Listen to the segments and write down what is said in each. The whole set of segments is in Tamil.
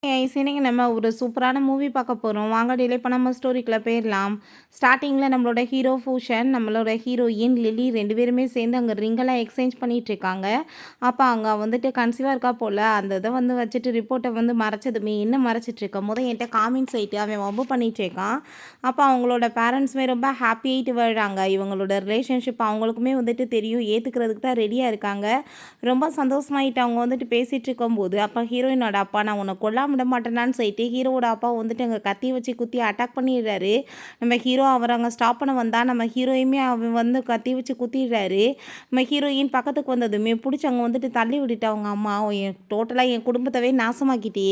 இன்னைக்கு நம்ம ஒரு சூப்பரான மூவி பார்க்க போகிறோம். வாங்க டிலே பண்ணாமல் ஸ்டோரிக்குள்ள போயிடலாம். ஸ்டார்டிங்கில் நம்மளோட ஹீரோ பூஷன், நம்மளோட ஹீரோயின் லில்லி 2 பேருமே சேர்ந்து அங்கே ரிங்கெல்லாம் எக்ஸ்சேஞ்ச் பண்ணிட்டு இருக்காங்க. அப்போ அங்கே வந்துட்டு கன்சீவாக இருக்கா போல். அந்த இதை வந்து வச்சுட்டு ரிப்போர்ட்டை வந்து மறைச்சதுமே என்ன மறைச்சிட்டு இருக்க போது என்கிட்ட காமின்னு சொல்லிட்டு அவன் வம்பு பண்ணிட்டு இருக்கான். அப்போ அவங்களோட பேரண்ட்ஸுமே ரொம்ப ஹாப்பி ஆகிட்டு வாழ்கிறாங்க. இவங்களோட ரிலேஷன்ஷிப் அவங்களுக்குமே வந்துட்டு தெரியும், ஏற்றுக்கிறதுக்கு தான் ரெடியாக இருக்காங்க. ரொம்ப சந்தோஷமாயிட்டு அவங்க வந்துட்டு பேசிகிட்டு இருக்கும்போது அப்போ ஹீரோயினோட அப்பா, நான் உன்னை கொல்லாம விட மாட்டேனான்னு சொல்லிட்டு ஹீரோவோட அப்பா வந்துட்டு அங்கே கத்தி வச்சு குத்தி அட்டாக் பண்ணிடுறாரு. நம்ம ஹீரோ அவர் அங்கே ஸ்டாப் பண்ண வந்தால் நம்ம ஹீரோயுமே அவன் வந்து கத்தி வச்சு குத்திடுறாரு. நம்ம ஹீரோயின் பக்கத்துக்கு வந்ததுமே பிடிச்சி அங்கே வந்துட்டு தள்ளி விட்டுட்டு அவங்க அம்மா, டோட்டலாக என் குடும்பத்தவே நாசமாக்கிட்டே,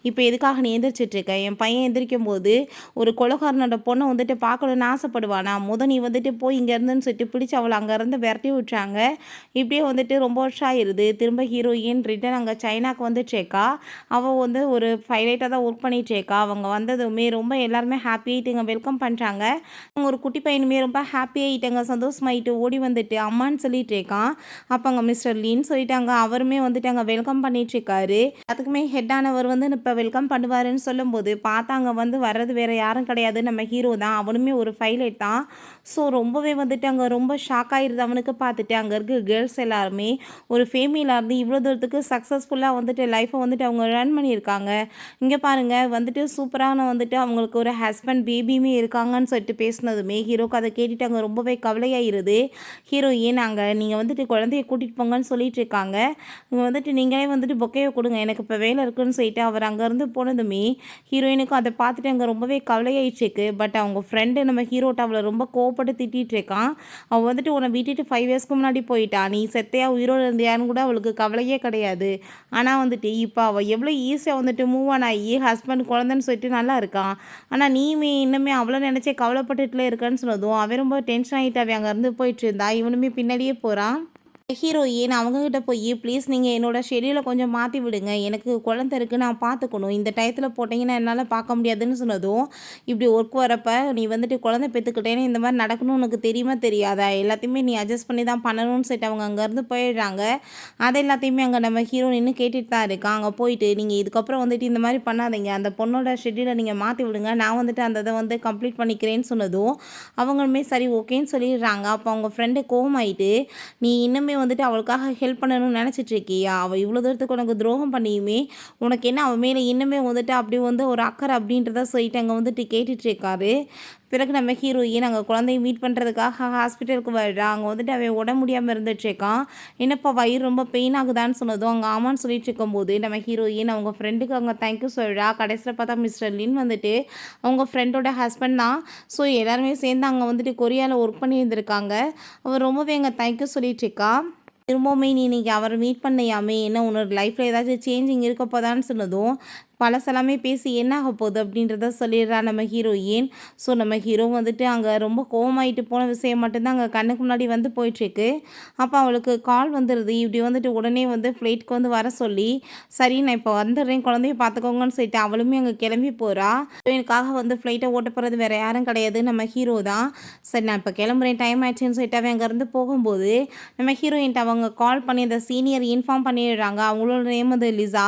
இப்போ எதுக்காக நீ எந்திரிச்சிட்டு இருக்க? என் பையன் எந்திரிக்கும் போது ஒரு கொலகாரனோட பொண்ணை வந்துட்டு பார்க்கணுன்னு ஆசைப்படுவானா? நீ வந்துட்டு போய் இங்கேருந்துன்னு சொல்லிட்டு பிடிச்சி அவளை அங்கேருந்து விரட்டி விட்டுறாங்க. இப்படியே வந்துட்டு ரொம்ப வருஷம் ஆயிடுது. திரும்ப ஹீரோயின் ரிட்டன் அங்கே சைனாக்கு வந்துட்டுருக்கா. அவள் வந்து ஒரு பைலட்டாக தான் ஒர்க் பண்ணிகிட்ருக்கா. அவங்க வந்ததுமே ரொம்ப எல்லாருமே ஹாப்பி ஆகிட்டுங்க வெல்கம் பண்ணுறாங்க. அவங்க ஒரு குட்டி பையனுமே ரொம்ப ஹாப்பி ஆகிட்டாங்க, சந்தோஷமாயிட்டு ஓடி வந்துட்டு அம்மான்னு சொல்லிட்டு இருக்கான். அப்போ அங்கே மிஸ்டர் லீன்னு சொல்லிட்டாங்க, அவருமே வந்துட்டு அங்கே வெல்கம் பண்ணிகிட்ருக்காரு. அதுக்குமே ஹெட்டானவர் வந்து இப்போ வெல்கம் பண்ணுவாருன்னு சொல்லும்போது பார்த்தா அங்கே வந்து வர்றது வேறு யாரும் கிடையாது, நம்ம ஹீரோ தான். அவனுமே ஒரு பைலட் தான். ஸோ ரொம்பவே வந்துட்டு அங்கே ரொம்ப ஷாக் ஆகிடுது அவனுக்கு பார்த்துட்டு. அங்கே இருக்க கேர்ள்ஸ் எல்லாருமே ஒரு ஃபேமிலியாக இருந்து இவ்வளோ தூரத்துக்கு சக்ஸஸ்ஃபுல்லாக வந்துட்டு லைஃப்பை வந்துட்டு அவங்க ரன் பண்ணியிருக்காங்க. இங்கே பாருங்கள் வந்துட்டு சூப்பரான வந்துட்டு அவங்களுக்கு ஒரு ஹஸ்பண்ட் பேபியுமே இருக்காங்கன்னு சொல்லிட்டு பேசினதுமே ஹீரோக்கு அதை கேட்டுட்டு அங்கே ரொம்பவே கவலையாயிருது. ஹீரோயின் அங்கே நீங்கள் வந்துட்டு குழந்தைய கூட்டிகிட்டு போங்கன்னு சொல்லிட்டு இருக்காங்க. இங்கே வந்துட்டு நீங்களே வந்துட்டு பொக்கையை கொடுங்க, எனக்கு இப்போ வேலை இருக்குன்னு சொல்லிட்டு அவர் அங்கேருந்து போனதுமே ஹீரோயினுக்கும் அதை பார்த்துட்டு அங்கே ரொம்பவே கவலையாயிடுச்சுக்கு. பட் அவங்க ஃப்ரெண்டு நம்ம ஹீரோட்ட அவளை ரொம்ப கோவப்பட்டு திட்டிகிட்டு இருக்கான். அவள் வந்துட்டு உன்னை விட்டுட்டு 5 இயர்ஸ்க்கு முன்னாடி போயிட்டா, நீ செத்தையா உயிரோடு இருந்தியான்னு கூட அவளுக்கு கவலையே கிடையாது. ஆனால் வந்துட்டு இப்போ அவள் எவ்வளோ ஈஸியாக வந்துட்டு மூவ் ஆன் ஆகி ஹஸ்பண்ட் குழந்தைன்னு சொல்லிட்டு நல்லா இருக்கான். ஆனால் நீயுமே இன்னுமே அவ்வளோ நினச்சே கவலைப்பட்டுட்டுல இருக்கன்னு சொன்னதும் அவன் ரொம்ப டென்ஷன் ஆகிட்டு அவன் அங்கேருந்து போயிட்டு இருந்தா. இவனுமே பின்னாடியே போகிறான். ஹீரோயின் அவங்கக்கிட்ட போய் ப்ளீஸ் நீங்கள் என்னோடய ஷெடியூலை கொஞ்சம் மாற்றி விடுங்க, எனக்கு குழந்தை இருக்குது, நான் பார்த்துக்கணும், இந்த டயத்தில் போட்டிங்கன்னா என்னால் பார்க்க முடியாதுன்னு சொன்னதும், இப்படி ஒர்க் வரப்போ நீ வந்துட்டு குழந்தை பெற்றுக்கிட்டேன்னு இந்த மாதிரி நடக்கணும்னு உனக்கு தெரியுமா தெரியாதா, எல்லாத்தையுமே நீ அட்ஜஸ்ட் பண்ணி தான் பண்ணணும்னு சொல்லிட்டு அவங்க அங்கேருந்து போயிடுறாங்க. அதை எல்லாத்தையுமே அங்கே நம்ம ஹீரோ நின்று கேட்டுட்டு தான் இருக்கான். அங்கே போயிட்டு நீங்கள் இதுக்கப்புறம் வந்துட்டு இந்த மாதிரி பண்ணாதீங்க, அந்த பொண்ணோட ஷெடியூலை நீங்கள் மாற்றி விடுங்க, நான் வந்துட்டு அந்த இதை வந்து கம்ப்ளீட் பண்ணிக்கிறேன்னு சொன்னதும் அவங்களுமே சரி ஓகேன்னு சொல்லிடுறாங்க. அப்போ அவங்க ஃப்ரெண்டு கோவமாயிட்டு, நீ இன்னுமே வந்துட்டு அவளுக்காக ஹெல்ப் பண்ணணும்னு நினச்சிட்டு இருக்கியா, அவள் இவ்வளோ தூரத்துக்கு உனக்கு துரோகம் பண்ணியுமே உனக்கு என்ன அவன் மேலே இன்னுமே வந்துட்டு அப்படி வந்து ஒரு அக்கறை அப்படின்றத சொல்லிட்டு அங்கே வந்துட்டு கேட்டுட்டு இருக்காரு. பிறகு நம்ம ஹீரோயின் அங்கே குழந்தைய மீட் பண்ணுறதுக்காக ஹாஸ்பிட்டலுக்கு வர்றா. அங்கே வந்துட்டு அவன் உடம்பு முடியாமல் இருந்துட்டுருக்கான். என்னப்பா வயிறு ரொம்ப பெயின் ஆகுதான்னு சொன்னதும் அங்கே ஆமான்னு சொல்லிட்டு இருக்கும்போது நம்ம ஹீரோயின் அவங்க ஃப்ரெண்டுக்கு அங்கே தேங்க்யூ சொல்கிறா. கடைசியில் பார்த்தா மிஸ்டர் லின் வந்துட்டு அவங்க ஃப்ரெண்டோட ஹஸ்பண்ட் தான். ஸோ எல்லாருமே சேர்ந்து அங்கே வந்துட்டு கொரியாவில் ஒர்க் பண்ணி இருந்திருக்காங்க. அவர் ரொம்பவே அங்கே தேங்க்யூ சொல்லிட்டு இருக்கா. திரும்பவுமே நீ இன்னைக்கு அவரை மீட் பண்ணியாமே, என்ன உன்னோட லைஃப்பில் ஏதாச்சும் சேஞ்சிங் இருக்க போதான்னு சொன்னதும் பழசெல்லாமே பேசி என்ன ஆக போகுது அப்படின்றத சொல்லிடுறா நம்ம ஹீரோயின். ஸோ நம்ம ஹீரோ வந்துட்டு அங்கே ரொம்ப கோவமாயிட்டு போன விஷயம் மட்டும்தான் அங்கே கண்ணுக்கு முன்னாடி வந்து போயிட்டுருக்கு. அப்போ அவளுக்கு கால் வந்துடுது. இப்படி வந்துட்டு உடனே வந்து ஃப்ளைட்டுக்கு வந்து வர சொல்லி, சரி நான் இப்போ வந்துடுறேன் குழந்தைய பார்த்துக்கோங்கன்னு சொல்லிட்டு அவளுமே அங்கே கிளம்பி போகிறா. ஹீரோயினுக்காக வந்து ஃப்ளைட்டை ஓட்ட போகிறது வேறு யாரும் கிடையாது, நம்ம ஹீரோ தான். சரி நான் இப்போ கிளம்புறேன், டைம் ஆயிடுச்சுன்னு சொல்லிட்டு அவன் அங்கேருந்து போகும்போது நம்ம ஹீரோயின்ட்டு அவங்க கால் பண்ணி அந்த சீனியர் இன்ஃபார்ம் பண்ணிடுறாங்க. அவங்களோட நேம் வந்து லிசா.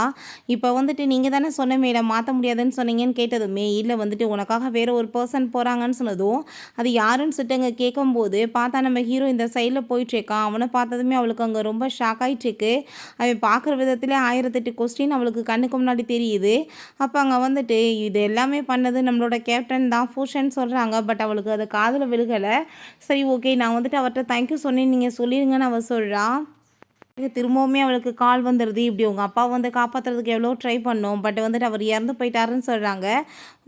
இப்போ வந்துட்டு நீங்கள் தானே சொன்ன மேடம் மாற்ற முடியாதுன்னு சொன்னீங்கன்னு கேட்டதுமே, இல்லை வந்துட்டு உனக்காக வேறு ஒரு பர்சன் போகிறாங்கன்னு சொன்னதும் அது யாருன்னு சொல்லிட்டு அங்கே கேட்கும்போது பார்த்தா நம்ம ஹீரோ இந்த சைடில் போயிட்டுருக்கான். அவனை பார்த்ததுமே அவளுக்கு அங்கே ரொம்ப ஷாக் ஆகிட்டுருக்கு. அவன் பார்க்குற விதத்தில் 1008 கொஸ்டின் அவளுக்கு கண்ணுக்கு முன்னாடி தெரியுது. அப்போ அங்கே வந்துட்டு இது எல்லாமே பண்ணது நம்மளோட கேப்டன் தான் பூஷன் சொல்கிறாங்க. பட் அவளுக்கு அது காதில் விழுகலை. சரி ஓகே நான் வந்துட்டு அவர்கிட்ட தேங்க்யூ சொன்னேன்னு நீங்கள் சொல்லிடுங்கன்னு அவள் சொல்கிறா. திரும்பவுமே அவளுக்கு கால் வந்துடுது. இப்படி உங்கள் அப்பா வந்து காப்பாற்றுறதுக்கு எவ்வளோ ட்ரை பண்ணோம், பட் வந்துட்டு அவர் இறந்து போயிட்டாருன்னு சொல்கிறாங்க.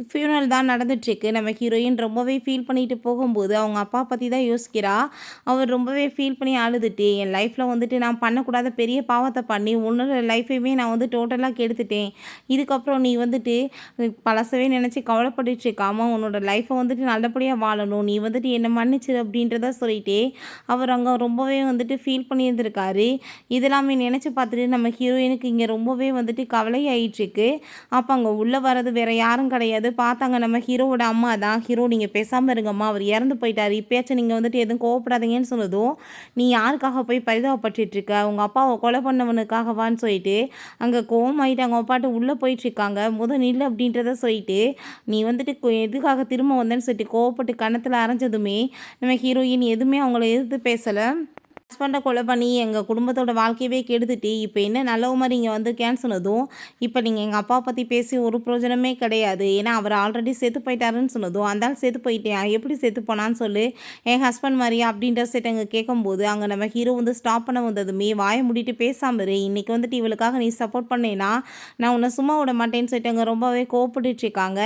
ஃபியூனல் தான் நடந்துட்டுருக்கு. நம்ம ஹீரோயின் ரொம்பவே ஃபீல் பண்ணிட்டு போகும்போது அவங்க அப்பா பற்றி தான் யோசிக்கிறா. அவர் ரொம்பவே ஃபீல் பண்ணி அழுதுட்டு, என் லைஃப்பில் வந்துட்டு நான் பண்ணக்கூடாத பெரிய பாவத்தை பண்ணி உன்னோட லைஃபையுமே நான் வந்து டோட்டலாக கெடுத்துட்டேன். இதுக்கப்புறம் நீ வந்துட்டு பழசவே நினச்சி கவலைப்பட்டுட்டு இருக்காம உன்னோட லைஃப்பை வந்துட்டு நல்லபடியாக வாழணும், நீ வந்துட்டு என்னை மன்னிச்சிரு அப்படின்றத சொல்லிட்டே அவர் அங்கே ரொம்பவே வந்துட்டு ஃபீல் பண்ணியிருந்திருக்காரு. இதெல்லாமே நினச்சி பார்த்துட்டு நம்ம ஹீரோயினுக்கு இங்கே ரொம்பவே வந்துட்டு கவலை ஆயிட்டுருக்கு. அப்போ அங்கே உள்ளே வர்றது வேறு யாரும் கிடையாது. பார்த்தாங்க நம்ம ஹீரோவோட அம்மா தான். ஹீரோ நீங்கள் பேசாமல் இருங்கம்மா, அவர் இறந்து போயிட்டார், இப்போயாச்சும் நீங்கள் வந்துட்டு எதுவும் கோவப்படாதீங்கன்னு சொன்னதும், நீ யாருக்காக போய் பரிதாபப்பட்டுருக்க, உங்கள் அப்பாவை கொலை பண்ணவனுக்காகவான்னு சொல்லிட்டு அங்கே கோவமாயிட்டு அவங்க அப்பாட்டு உள்ளே போயிட்டுருக்காங்க. நில்லு அப்படின்றத சொல்லிட்டு நீ வந்துட்டு எதுக்காக திரும்ப வந்தேன்னு சொல்லிட்டு கோவப்பட்டு கன்னத்தில் அரைஞ்சதுமே நம்ம ஹீரோயின் எதுவுமே அவங்கள எதிர்த்து பேசலை. ஹஸ்பண்டை கொலை பண்ணி எங்கள் குடும்பத்தோட வாழ்க்கையவே கெடுத்துட்டு இப்போ என்ன நல்ல மாதிரி இங்கே வந்து சொன்னதும், இப்போ நீங்கள் எங்கள் அப்பா பற்றி பேசி ஒரு பிரயோஜனமே கிடையாது, ஏன்னா அவர் ஆல்ரெடி செத்து போயிட்டாருன்னு சொன்னதும், அந்த செத்து போயிட்டேன், எப்படி செத்து போனான்னு சொல்லு, என் ஹஸ்பண்ட் மாதிரியா அப்படின்ற செட் அங்கே கேட்கும்போது அங்கே நம்ம ஹீரோ வந்து ஸ்டாப் பண்ண வந்ததுமே வாயை முடிட்டு பேசாமல் இரு, இன்றைக்கி வந்துட்டு இவளுக்காக நீ சப்போர்ட் பண்ணேன்னா நான் உன்னை சும்மா விட மாட்டேன்னு சொல்லிட்டு அங்கே ரொம்பவே கோவப்பட்டுட்டு இருக்காங்க.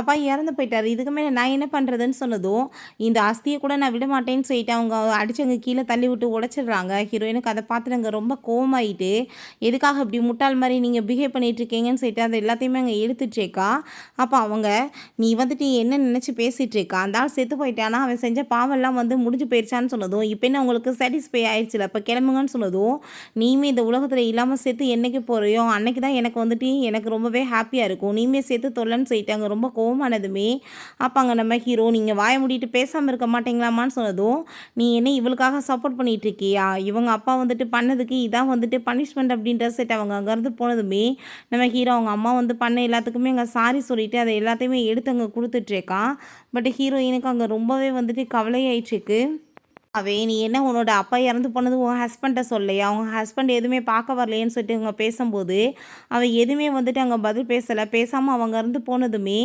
அப்பா இறந்து போயிட்டார், இதுக்கு மேலே நான் என்ன பண்ணுறதுன்னு சொன்னதும், இந்த அஸ்தியை கூட நான் விட மாட்டேன்னு சொல்லிட்டு அவங்க அடிச்சவங்க கீழே தள்ளி விட்டு உடைச்சிடுறாங்க. ஹீரோயினுக்கு அதை பார்த்துட்டு அங்கே ரொம்ப கோவமாயிட்டு எதுக்காக இப்படி முட்டாள் மாதிரி நீங்கள் பிஹேவ் பண்ணிகிட்ருக்கீங்கன்னு சொல்லிட்டு அதை எல்லாத்தையுமே அங்கே எடுத்துட்ருக்கா. அப்போ அவங்க நீ வந்துட்டு என்ன நினச்சி பேசிகிட்டு இருக்கா, அந்த ஆள் செத்து போயிட்டானா, அவன் செஞ்ச பாவெல்லாம் வந்து முடிஞ்சு போயிடுச்சான்னு சொன்னதும், இப்போ என்ன உங்களுக்கு சாட்டிஸ்ஃபை ஆயிடுச்சுல, இப்போ கிளம்புங்கன்னு சொன்னதும், நீயுமே இந்த உலகத்தில் இல்லாமல் செத்து என்றைக்கு போகிறையோ அன்னைக்கு தான் எனக்கு வந்துட்டு எனக்கு ரொம்பவே ஹாப்பியாக இருக்கும், நீயுமே செத்து தொல்லன்னு சொல்லிட்டு அங்கே ரொம்ப கோவமானதுமே அப்போ அங்கே நம்ம ஹீரோ நீங்கள் வாய மூடிட்டு பேசாமல் இருக்க மாட்டேங்களாமான்னு சொன்னதும், நீ என்ன இவளுக்காக சப்போர்ட் பண்ணிகிட்டு இருக்கியா, இவங்க அப்பா வந்துட்டு பண்ணதுக்கு இதான் வந்துட்டு பனிஷ்மெண்ட் அப்படின்ற செட் அவங்க அங்கேருந்து போனதுமே நம்ம ஹீரோ அவங்க அம்மா வந்து பண்ண எல்லாத்துக்குமே அங்கே சாரி சொல்லிட்டு அதை எல்லாத்தையுமே எடுத்து அங்கே கொடுத்துட்ருக்கான். பட் ஹீரோயினுக்கு அங்கே ரொம்பவே வந்துட்டு கவலையாயிடுச்சுக்கு. நீ என்ன உன்னோட அப்பா இறந்து போனது உன் ஹஸ்பண்ட்டை சொல்லையா, அவங்க ஹஸ்பண்ட் எதுவுமே பார்க்க வரலையேன்னு சொல்லிட்டு அவங்க பேசும்போது அவள் எதுவுமே வந்துட்டு அங்கே பதில் பேசலை. பேசாமல் அவங்க இருந்து போனதுமே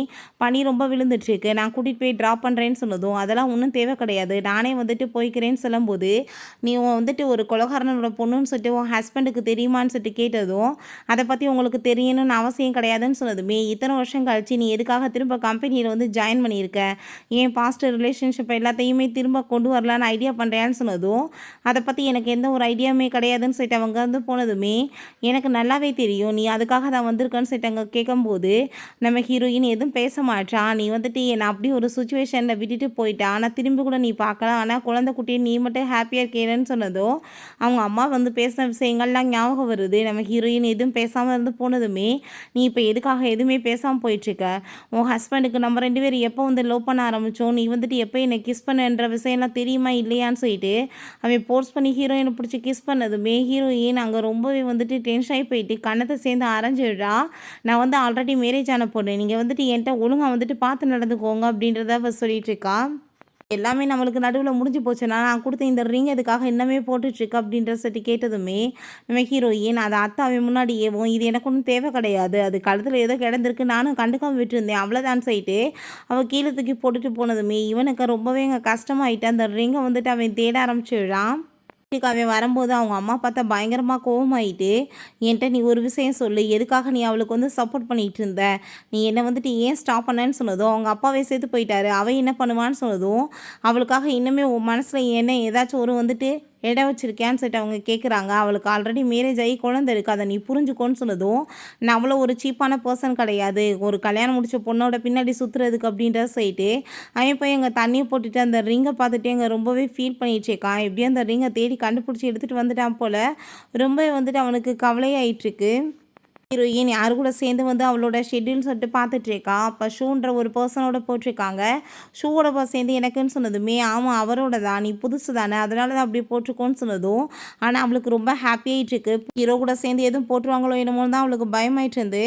பனி ரொம்ப விழுந்துட்டுருக்கு, நான் கூட்டிகிட்டு போய் ட்ராப் பண்ணுறேன்னு சொன்னதும், அதெல்லாம் ஒன்றும் தேவை கிடையாது, நானே வந்துட்டு போய்க்கிறேன்னு சொல்லும்போது, நீ வந்துட்டு ஒரு கொலகாரனோட பொண்ணுன்னு சொல்லிட்டு உன் ஹஸ்பண்டுக்கு தெரியுமான்னு சொல்லிட்டு கேட்டதும், அதை பற்றி உங்களுக்கு தெரியணும்னு அவசியம் கிடையாதுன்னு சொன்னதுமே, இத்தனை வருஷம் கழிச்சு நீ எதுக்காக திரும்ப கம்பெனியில் வந்து ஜாயின் பண்ணியிருக்க, ஏன் பாஸ்ட் ரிலேஷன்ஷிப் எல்லாத்தையுமே திரும்ப கொண்டு வரலான்னு ஐடியா பண்ணுறேன்னு சொன்னதும், அதை பற்றி எனக்கு எந்த ஒரு ஐடியாவுமே கிடையாதுன்னு சொல்லிட்டு அவங்க வந்து போனதுமே, எனக்கு நல்லாவே தெரியும் நீ அதுக்காக தான் வந்திருக்கேன்னு சொல்லிட்டு அங்கே கேட்கும்போது நம்ம ஹீரோயின் எதுவும் பேச மாட்டான். நீ வந்துட்டு என்னை அப்படி ஒரு சுச்சுவேஷனில் விட்டுட்டு போயிட்டான், ஆனால் திரும்பி கூட நீ பார்க்கலாம், ஆனால் குழந்தை குட்டியை நீ மட்டும் ஹாப்பியாக இருக்கேன்னு சொன்னதும் அவங்க அம்மா வந்து பேசின விஷயங்கள்லாம் ஞாபகம் வருது. நம்ம ஹீரோயின் எதுவும் பேசாமல் இருந்து போனதுமே, நீ இப்போ எதுக்காக எதுவுமே பேசாமல் போயிட்டுருக்க, உன் ஹஸ்பண்டுக்கு நம்ம 2 பேரும் எப்போ வந்து லவ் பண்ண ஆரம்பித்தோம், நீ வந்துட்டு எப்போ என்னை கிஸ் பண்ணுன்ற விஷயம்லாம் தெரியுமா இல்லையா சொல்லிட்டு அவன் போர்ஸ் பண்ணி ஹீரோயினை பிடிச்சி கிஸ் பண்ணதுமே ஹீரோயின் அங்கே ரொம்பவே வந்துட்டு டென்ஷன் ஆகி போயிட்டு கண்ணத்தை சேர்ந்து அரைஞ்சிடுறா. நான் வந்து ஆல்ரெடி மேரேஜ் ஆன பொண்ணு, நீங்கள் வந்துட்டு என்கிட்ட ஒழுங்காக வந்துட்டு பார்த்து நடந்துக்கோங்க அப்படின்றத அவள் சொல்லிட்டு இருக்கா. எல்லாமே நம்மளுக்கு நடுவில் முடிஞ்சு போச்சுன்னா நான் கொடுத்த இந்த ரிங் எதுக்காக இன்னமே போட்டுட்ருக்கு அப்படின்ற சொல்லி கேட்டதுமே நம்ம ஹீரோயின் அதை அத்தாவே முன்னாடி ஏவும் இது எனக்கு ஒன்றும் தேவை கிடையாது, அது கழுத்தில் ஏதோ கிடந்திருக்கு நானும் கண்டுக்காம விட்டுருந்தேன் அவ்வளோதான் சொல்லிட்டு அவள் கீழே தூக்கி போட்டுட்டு போனதுமே இவனுக்கு ரொம்பவே அங்கே கஷ்டமாயிட்டு அந்த ரிங்கை வந்துட்டு அவன் தேட ஆரம்பிச்சிடுறான். வீட்டுக்கு அவன் வரும்போது அவங்க அம்மா பார்த்தா பயங்கரமாக கோவமாயிட்டு, என்கிட்ட நீ ஒரு விஷயம் சொல்லு, எதுக்காக நீ அவளுக்கு வந்து சப்போர்ட் பண்ணிகிட்டு இருந்த, நீ என்னை வந்துட்டு ஏன் ஸ்டாப் பண்ணேன்னு சொன்னதும், அவங்க அப்பாவே சேர்த்து போயிட்டாரு, அவன் என்ன பண்ணுவான்னு சொன்னதும், அவளுக்காக இன்னுமே உன் மனசில் என்ன ஏதாச்சும் ஒரு வந்துட்டு இடம் வச்சிருக்கேன்னு சொல்லிட்டு அவங்க கேட்குறாங்க. அவளுக்கு ஆல்ரெடி மேரேஜ் ஆகி குழந்தை இருக்குது, அதை நீ புரிஞ்சுக்கோன்னு சொன்னதும், நான் அவ்வளோ ஒரு சீப்பான பர்சன் கிடையாது, ஒரு கல்யாணம் முடிச்ச பொண்ணோட பின்னாடி சுற்றுறதுக்கு அப்படின்றத சொல்லிட்டு அவன் போய் எங்கள் தண்ணியை போட்டுட்டு அந்த ரிங்கை பார்த்துட்டு எங்கள் ரொம்பவே ஃபீல் பண்ணிகிட்ருக்கான். எப்படியும் அந்த ரிங்கை தேடி கண்டுபிடிச்சி எடுத்துகிட்டு வந்துட்டான் போல். ரொம்ப வந்துட்டு அவனுக்கு கவலையாயிட்டுருக்கு. ஹீரோயின் யாரு கூட சேர்ந்து வந்து அவளோட ஷெட்யூல்னு சொல்லிட்டு பார்த்துட்ருக்கா. அப்போ ஷூன்ற ஒரு பர்சனோட போட்டிருக்காங்க. ஷூவோட சேர்ந்து எனக்குன்னு சொன்னதுமே ஆமாம் அவரோட தான், நீ புதுசு தானே அதனால தான் அப்படி போட்டிருக்கோன்னு சொன்னதும், ஆனால் அவளுக்கு ரொம்ப ஹாப்பியாகிட்டு இருக்கு. ஹீரோ கூட சேர்ந்து எதுவும் போட்டுருவாங்களோ என்னமோ தான் அவளுக்கு பயமாயிட்டு இருந்து.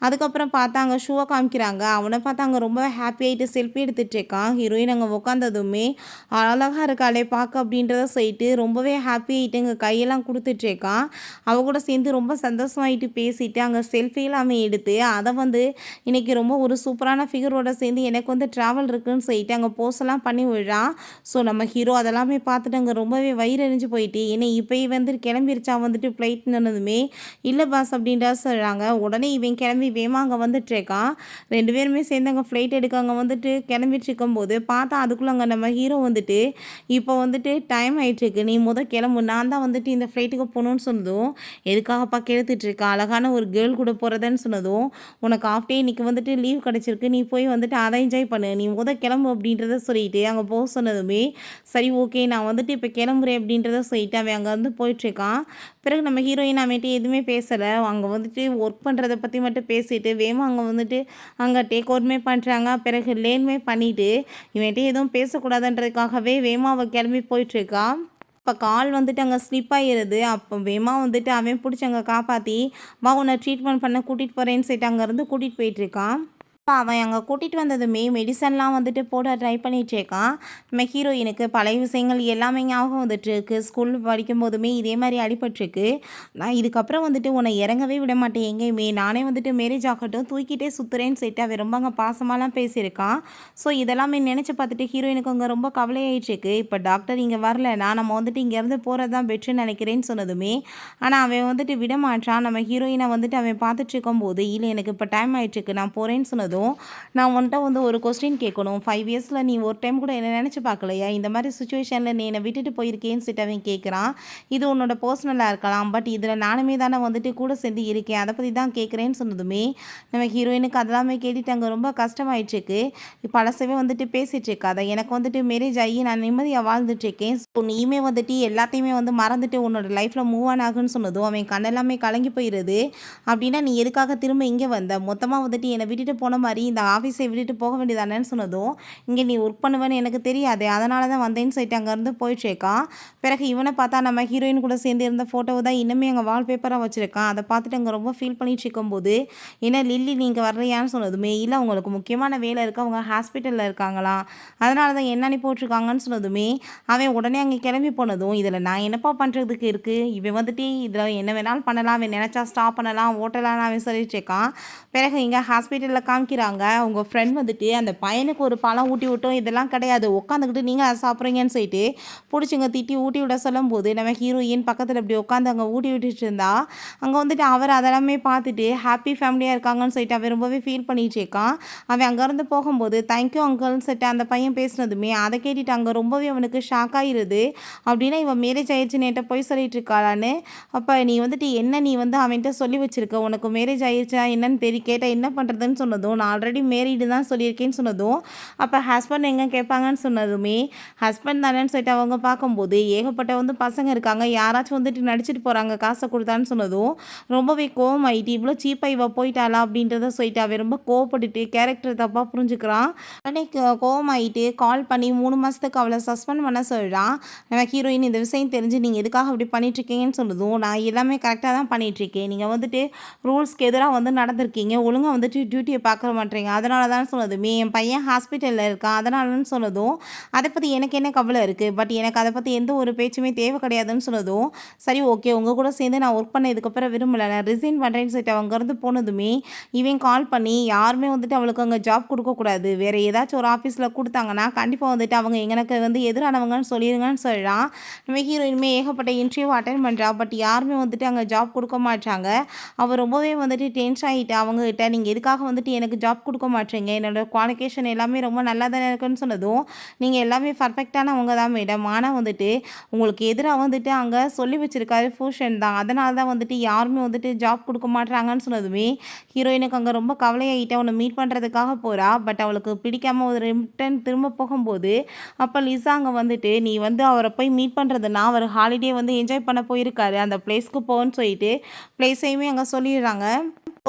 அதுக்கப்புறம் பார்த்தாங்க ஷூவை காமிக்கிறாங்க. அவனை பார்த்தாங்க ரொம்ப ஹாப்பியாகிட்டு செல்ஃபி எடுத்துகிட்டு இருக்கான். ஹீரோயின் அங்கே உட்காந்ததுமே அழகாக இருக்காளே பார்க்க அப்படின்றத சொல்லிட்டு ரொம்பவே ஹாப்பியாகிட்டு இங்கே கையெல்லாம் கொடுத்துட்ருக்கான். அவ கூட சேர்ந்து ரொம்ப சந்தோஷமாயிட்டு பேசிட்டு அங்கே செல்ஃபியெல்லாம் அவன் எடுத்து அதை வந்து இன்றைக்கி ரொம்ப ஒரு சூப்பரான ஃபிகரோட சேர்ந்து எனக்கு வந்து ட்ராவல் இருக்குதுன்னு சொல்லிட்டு அங்கே போஸ்டெல்லாம் பண்ணி விடுறான். ஸோ நம்ம ஹீரோ அதெல்லாமே பார்த்துட்டு அங்கே ரொம்பவே வயிறு எரிஞ்சு போயிட்டு ஏன்னா இப்போ வந்து கிளம்பிருச்சா வந்துட்டு ஃப்ளைட்னதுமே இல்லை பாஸ் அப்படின்றா சொல்கிறாங்க. உடனே இவன் கிளம்பி வேமா அங்கே வந்துட்டுருக்கான். 2 பேருமே சேர்ந்து அங்கே ஃப்ளைட் எடுக்க அங்கே வந்துட்டு கிளம்பிட்டு இருக்கும்போது பார்த்தா அதுக்குள்ளே அங்கே நம்ம ஹீரோ வந்துட்டு இப்போ வந்துட்டு டைம் ஆகிட்டுருக்கு, நீ கிளம்பு, நான் தான் வந்துட்டு இந்த ஃப்ளைட்டுக்கு போகணுன்னு சொன்னதும் எதுக்காகப்பா கெடுத்துட்ருக்கா, அழகான ஒரு கேர்ள் கூட போகிறதுன்னு சொன்னதும், உனக்கு ஆஃப் டே இன்னைக்கு வந்துட்டு லீவ் கிடச்சிருக்கு, நீ போய் வந்துட்டு அதை என்ஜாய் பண்ணு, நீ கிளம்பு அப்படின்றத சொல்லிட்டு அங்கே போக சொன்னதுமே, சரி ஓகே நான் வந்துட்டு இப்போ கிளம்புறேன் அப்படின்றத சொல்லிட்டு அவன் அங்கே வந்து போயிட்டுருக்கான். பிறகு நம்ம ஹீரோயின் அவன்கிட்ட எதுவுமே பேசலை, அங்கே வந்துட்டு ஒர்க் பண்ணுறத பற்றி மட்டும் பேசிட்டு வேகமாக அங்கே வந்துட்டு அங்கே டேக் ஓவருமே பண்ணுறாங்க. பிறகு லேன்மே பண்ணிவிட்டு இவன்கிட்ட எதுவும் பேசக்கூடாதுன்றதுக்காகவே வேகமாக அவள் கிளம்பி போயிட்டுருக்கா. இப்போ கால் வந்துட்டு அங்கே ஸ்லிப் ஆகிடுது. அப்போ வேகமாக வந்துட்டு அவன் பிடிச்சி அங்கே காப்பாற்றி வா உன்னை ட்ரீட்மெண்ட் பண்ண கூட்டிகிட்டு போகிறேன்னு சொல்லிட்டு அங்கேருந்து கூட்டிகிட்டு போயிட்டுருக்கான். அவன் அங்கே கூட்டிகிட்டு வந்ததுமே மெடிசன்லாம் வந்துட்டு போட ட்ரை பண்ணிகிட்ருக்கான். நம்ம ஹீரோயினுக்கு பழைய விஷயங்கள் எல்லாமே ஞாபகம் வந்துட்டுருக்கு. ஸ்கூல் படிக்கும் போதுமே இதே மாதிரி அடிபட்டிருக்கு. நான் இதுக்கப்புறம் வந்துட்டு உன்னை இறங்கவே விட மாட்டேன் எங்கேயுமே, நானே வந்துட்டு மேரேஜ் ஆகட்டும் தூக்கிட்டே சுற்றுறேன்னு சொல்லிட்டு அவன் ரொம்ப அங்கே பாசமாலாம் பேசியிருக்கான். ஸோ இதெல்லாமே நினச்சி பார்த்துட்டு ஹீரோயினுக்கு அங்கே ரொம்ப கவலையாயிட்டுருக்கு. இப்போ டாக்டர் இங்கே வரலனா நம்ம வந்துட்டு இங்கேருந்து போகிறது தான் பெட்ருன்னு நினைக்கிறேன்னு சொன்னதுமே, ஆனால் அவன் வந்துட்டு விட மாட்டான். நம்ம ஹீரோயினை வந்துட்டு அவன் பார்த்துட்டு இருக்கும்போது இல்லை எனக்கு இப்போ டைம் ஆகிட்டுருக்கு நான் போகிறேன்னு சொன்னதும், நான் உன்கிட்ட வந்து ஒரு கொஸ்டின் கேட்கணும், 5 இயர்ஸில் நீ ஒரு டைம் கூட என்ன நினச்சி பார்க்கலையா, இந்த மாதிரி சுச்சுவேஷனில் நீ என்னை விட்டுட்டு போயிருக்கேன்னு சொல்லிட்டு அவன் கேட்குறான். இது உன்னோட பர்சனலாக இருக்கலாம், பட் இதில் நானுமே தானே வந்துட்டு கூட சேர்ந்து இருக்கேன், அதை பற்றி தான் கேட்குறேன்னு சொன்னதுமே நம்ம ஹீரோயினுக்கு அதெல்லாமே கேட்டுட்டு அங்கே ரொம்ப கஷ்டமாயிட்டுருக்கு. பழசவே வந்துட்டு பேசிகிட்டு இருக்காத, எனக்கு வந்துட்டு மேரேஜ் ஆகி நான் நிம்மதியாக வாழ்ந்துட்டுருக்கேன், ஸோ நீயுமே வந்துட்டு எல்லாத்தையுமே வந்து மறந்துட்டு உன்னோட லைஃப்பில் மூவ் ஆன் ஆகுன்னு சொன்னதும் அவன் கண்ணெல்லாமே கலங்கி போயிடுது. அப்படின்னா நீ எதுக்காக திரும்ப இங்கே வந்த, மொத்தமாக வந்துட்டு என்னை விட்டுட்டு போன மாதிரி இந்த ஆஃபீஸை விட்டுட்டு போக வேண்டியதானேன்னு சொன்னதும், இங்கே நீ ஒர்க் பண்ணுவேன்னு எனக்கு தெரியாது, அதனால தான் வந்தேன்னு சொல்லிட்டு அங்கேருந்து போயிட்டுருக்கான். பிறகு இவனை பார்த்தா நம்ம ஹீரோயின் கூட சேர்ந்து இருந்த ஃபோட்டோவை தான் இன்னுமே அங்கே வால்பேப்பராக வச்சுருக்கான். அதை பார்த்துட்டு அங்கே ரொம்ப ஃபீல் பண்ணிட்டு இருக்கும்போது, ஏன்னா லில்லி நீங்கள் வர்றியான்னு சொன்னதுமே, இல்லை அவங்களுக்கு முக்கியமான வேலை இருக்குது, அவங்க ஹாஸ்பிட்டலில் இருக்காங்களாம், அதனால தான் என்ன அனுப்பி போட்டிருக்காங்கன்னு சொன்னதுமே அவன் உடனே அங்கே கிளம்பி போனதும், இதில் நான் என்னப்பா பண்ணுறதுக்கு இருக்குது, இவன் வந்துட்டு இதில் என்ன வேணாலும் பண்ணலாம், அவன் நினச்சா ஸ்டாப் பண்ணலாம் ஓட்டலான்னு அவன் சொல்லிட்டு இருக்கான். பிறகு இங்கே ஹாஸ்பிட்டலில் காமிக்கிறாங்க, உங்கள் ஃப்ரெண்ட் வந்துட்டு அந்த பையனுக்கு ஒரு பழம் ஊட்டி விட்டோம் இதெல்லாம் கிடையாது, உட்காந்துக்கிட்டு நீங்கள் அதை சாப்பிட்றீங்கன்னு சொல்லிட்டு பிடிச்சிங்க திட்டி ஊட்டி விட சொல்லும்போது, நம்ம ஹீரோயின் பக்கத்தில் இப்படி உட்காந்து அங்கே ஊட்டி விட்டுட்டு இருந்தா, அங்கே வந்துட்டு அவர் அதெல்லாமே பார்த்துட்டு ஹாப்பி ஃபேமிலியாக இருக்காங்கன்னு சொல்லிட்டு அவன் ரொம்பவே ஃபீல் பண்ணிட்டு இருக்கான். அவன் அங்கேருந்து போகும்போது தேங்க்யூ அங்கிள்னு சொல்லிட்டு அந்த பையன் பேசுனதுமே அதை கேட்டுட்டு அங்கே ரொம்பவே அவனுக்கு ஷாக் ஆகிடுது. அப்படின்னா இவன் மேரேஜ் ஆயிடுச்சு நேற்று போய் சொல்லிட்டு இருக்காளான்னு. அப்போ நீ வந்துட்டு என்ன நீ வந்து அவன்கிட்ட சொல்லி வச்சிருக்க, உனக்கு மேரேஜ் ஆயிடுச்சா என்னன்னு கேட்டால் என்ன பண்ணுறதுன்னு சொன்னதும், நான் ஆல்ரெடி மேரீடு தான் சொல்லியிருக்கேன்னு சொன்னதும், அப்போ ஹஸ்பண்ட் எங்கே கேட்பாங்கன்னு சொன்னதுமே ஹஸ்பண்ட் தானேன்னு சொல்லிட்டு அவங்க பார்க்கும்போது ஏகப்பட்ட வந்து பசங்க இருக்காங்க, யாராச்சும் வந்துட்டு நடிச்சிட்டு போகிறாங்க காசை கொடுத்தான்னு சொன்னதும் ரொம்பவே கோவம் ஆகிட்டு, இவ்வளோ சீப்பாக இவ போயிட்டாளா அப்படின்றத சொல்லிட்டு அவன் ரொம்ப கோவப்பட்டுட்டு கேரக்டர் தப்பாக புரிஞ்சுக்கிறான். உடனே கோவம் ஆகிட்டு கால் பண்ணி 3 மாதத்துக்கு அவளை சஸ்பெண்ட் பண்ண சொல்கிறான். நம்ம ஹீரோயின் இந்த விஷயம் தெரிஞ்சு நீங்கள் எதுக்காக அப்படி பண்ணிட்டுருக்கீங்கன்னு சொன்னதும், நான் எல்லாமே கரெக்டாக தான் பண்ணிகிட்ருக்கேன், நீங்கள் வந்துட்டு ரூல்ஸ்க்கு எதிராக வந்து நடந்திருக்கீங்க, ஒழுங்காக வந்துட்டு டியூட்டியை பார்க்க மாட்டேறீங்க, அதனால தான் சொன்னதுமே என் பையன் ஹாஸ்பிட்டலில் இருக்கான் அதனாலன்னு சொன்னதும், அதை பற்றி எனக்கு என்ன கவலை இருக்குது, பட் எனக்கு அதை பற்றி எந்த ஒரு பேச்சுமே தேவை கிடையாதுன்னு சொன்னதும், சரி ஓகே உங்கள் கூட சேர்ந்து நான் ஒர்க் பண்ண இதுக்கப்புறம் விரும்பலை, நான் ரிசைன் பண்ணுறேன்னு சொல்லிட்டு அங்கேருந்து போனதுமே இவன் கால் பண்ணி யாருமே வந்துட்டு அவளுக்கு அங்கே ஜாப் கொடுக்கக்கூடாது, வேறு ஏதாச்சும் ஒரு ஆஃபீஸில் கொடுத்தாங்கன்னா கண்டிப்பாக வந்துட்டு அவங்க எனக்கு வந்து எதிரானவங்கன்னு சொல்லிடுங்கன்னு சொல்கிறான். நம்ம ஹீரோயினுமே ஏகப்பட்ட இன்டர்வியூ அட்டென்ட் பண்ணுறா, பட் யாருமே வந்துட்டு அங்கே ஜாப் கொடுக்க மாட்டாங்க. அவள் ரொம்பவே வந்துட்டு டென்ஷன் ஆகிட்டு அவங்ககிட்ட, நீங்கள் எதுக்காக வந்துட்டு எனக்கு ஜாப் கொடுக்க மாட்டேங்க, என்னோடய குவாலிஃபிகேஷன் எல்லாமே ரொம்ப நல்லா தானே இருக்குன்னு சொன்னதும், நீங்கள் எல்லாமே பர்ஃபெக்டானவங்க தான் மேடம், ஆனால் வந்துட்டு உங்களுக்கு எதிராக வந்துட்டு அங்கே சொல்லி வச்சுருக்காரு பூஷன் தான், அதனால தான் வந்துட்டு யாருமே வந்துட்டு ஜாப் கொடுக்க மாட்டுறாங்கன்னு சொன்னதுமே ஹீரோயினுக்கு அங்கே ரொம்ப கவலையாகிட்டு அவனை மீட் பண்ணுறதுக்காக போகிறா. பட் அவளுக்கு பிடிக்காமல் ஒரு ரிட்டன் திரும்ப போகும்போது அப்போ லிசா அங்கே வந்துட்டு, நீ வந்து அவரை போய் மீட் பண்ணுறதுனா அவர் ஹாலிடே வந்து என்ஜாய் பண்ண போயிருக்காரு, அந்த பிளேஸ்க்கு போன்னு சொல்லிட்டு பிளேஸையுமே அங்கே சொல்லிடுறாங்க.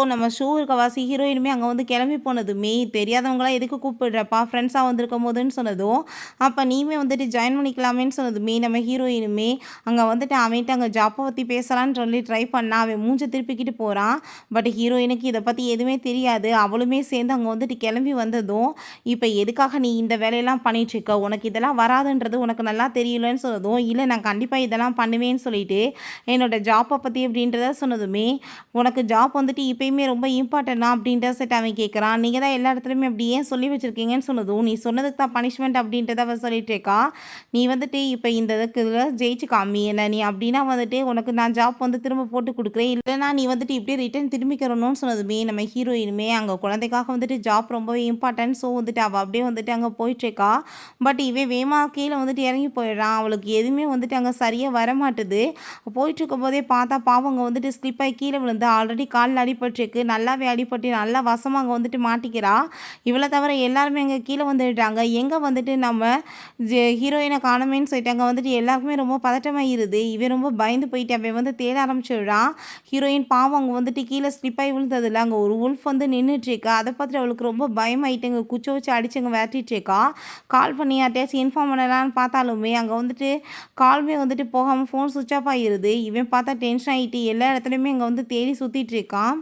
நம்ம ஷூ இருக்கவாசி ஹீரோயினுமே அங்கே வந்து கிளம்பி போனதுமே, தெரியாதவங்களாம் எதுக்கு கூப்பிடுறப்பா ஃப்ரெண்ட்ஸாக வந்திருக்கும் போதுன்னு சொன்னதும், அப்போ நீயுமே வந்துட்டு ஜாயின் பண்ணிக்கலாமேன்னு சொன்னதுமே நம்ம ஹீரோயினுமே அங்கே வந்துட்டு அவன்கிட்ட அங்கே ஜாப்பை பற்றி பேசலான்னு சொல்லி ட்ரை பண்ணா, அவன் மூஞ்சை திருப்பிக்கிட்டு போகிறான். பட் ஹீரோயினுக்கு இதை பற்றி எதுவுமே தெரியாது. அவளுமே சேர்ந்து அங்கே வந்துட்டு கிளம்பி வந்ததும், இப்போ எதுக்காக நீ இந்த வேலையெல்லாம் பண்ணிகிட்ருக்க, உனக்கு இதெல்லாம் வராதுன்றது உனக்கு நல்லா தெரியலன்னு சொன்னதும், இல்லை நான் கண்டிப்பாக இதெல்லாம் பண்ணுவேன்னு சொல்லிட்டு என்னோடய ஜாப்பை பற்றி அப்படின்றத சொன்னதுமே, உனக்கு ஜாப் வந்துட்டு இப்போ இடத்துலையுமே ரொம்ப இம்பார்ட்டன்ட்டா அப்படின்ட்டு செட் அவன் கேட்குறான். நீங்க தான் எல்லா இடத்துலையுமே அப்படி ஏன் சொல்லி வச்சிருக்கீங்கன்னு சொன்னதும், நீ சொன்னதுக்கு தான் பனிஷ்மெண்ட் அப்படின்றத அவ சொல்லிட்டு இருக்கா. நீ வந்துட்டு இப்ப இந்த இதுல ஜெயிச்சு காமி என்ன நீ அப்படின்னா வந்துட்டு உனக்கு நான் ஜாப் வந்து திரும்ப போட்டு குடுக்குறேன். இல்லன்னா நீ வந்துட்டு இப்படியே ரிட்டர்ன் திரும்பிக்கிறணும்னு சொன்னதுமே, நம்ம ஹீரோயினுமே அங்க குழந்தைக்காக வந்துட்டு ஜாப் ரொம்பவே இம்பார்ட்டன்ட். ஸோ வந்துட்டு அவ அப்படியே வந்துட்டு அங்க போயிட்டுருக்கா. பட் இவன் வேகமா கீழ வந்துட்டு இறங்கி போயிடுறான். அவளுக்கு எதுவுமே வந்துட்டு அங்க சரியா வரமாட்டுது. போயிட்டுருக்கும்போதே பார்த்தா பாவம் அங்க வந்துட்டு ஸ்லிப் ஆயி கீழ விழுந்து ஆல்ரெடி கால்ல அடிபட்டுருக்கு. நல்லாவே அடிபட்டு நல்லா வசமா அங்க வந்துட்டு மாட்டிக்கிறா. இவள தவிர எல்லாருமே அங்க கீழ வந்துட்டாங்க. எங்க வந்துட்டு நம்ம ஹீரோயின காணோமேன்னு சொல்லிட்டு அங்க வந்துட்டு எல்லாருக்குமே ரொம்ப பதட்டமாயிருது. இவன் ரொம்ப பயந்து போயிட்டு அவன் வந்து தேட ஆரம்பிச்சுடுறான். ஹீரோயின் பாவம் அங்க வந்துட்டு கீழ ஸ்லிப் ஆயி விழுந்ததுல அங்க ஒரு வுல்ஃப் வந்து நின்னுட்டுருக்கா. அத பார்த்துட்டு அவளுக்கு ரொம்ப பயமாயிட்டு அங்க குச்ச வச்சு அடிச்சு அங்க விரட்டிட்டுருக்கா. கால் பண்ணி யார்ட்டயாச்சும் இன்ஃபார்ம் பண்ணலான்னு பார்த்தாலுமே அங்க வந்துட்டு காலுமே வந்துட்டு போகாம ஃபோன் ஸ்விட்ச் ஆஃப் ஆயிருது. இவன் பார்த்தா டென்ஷன் ஆயிட்டு எல்லா இடத்துலயுமே அங்க வந்து தேடி சுத்திட்டு இருக்கான்.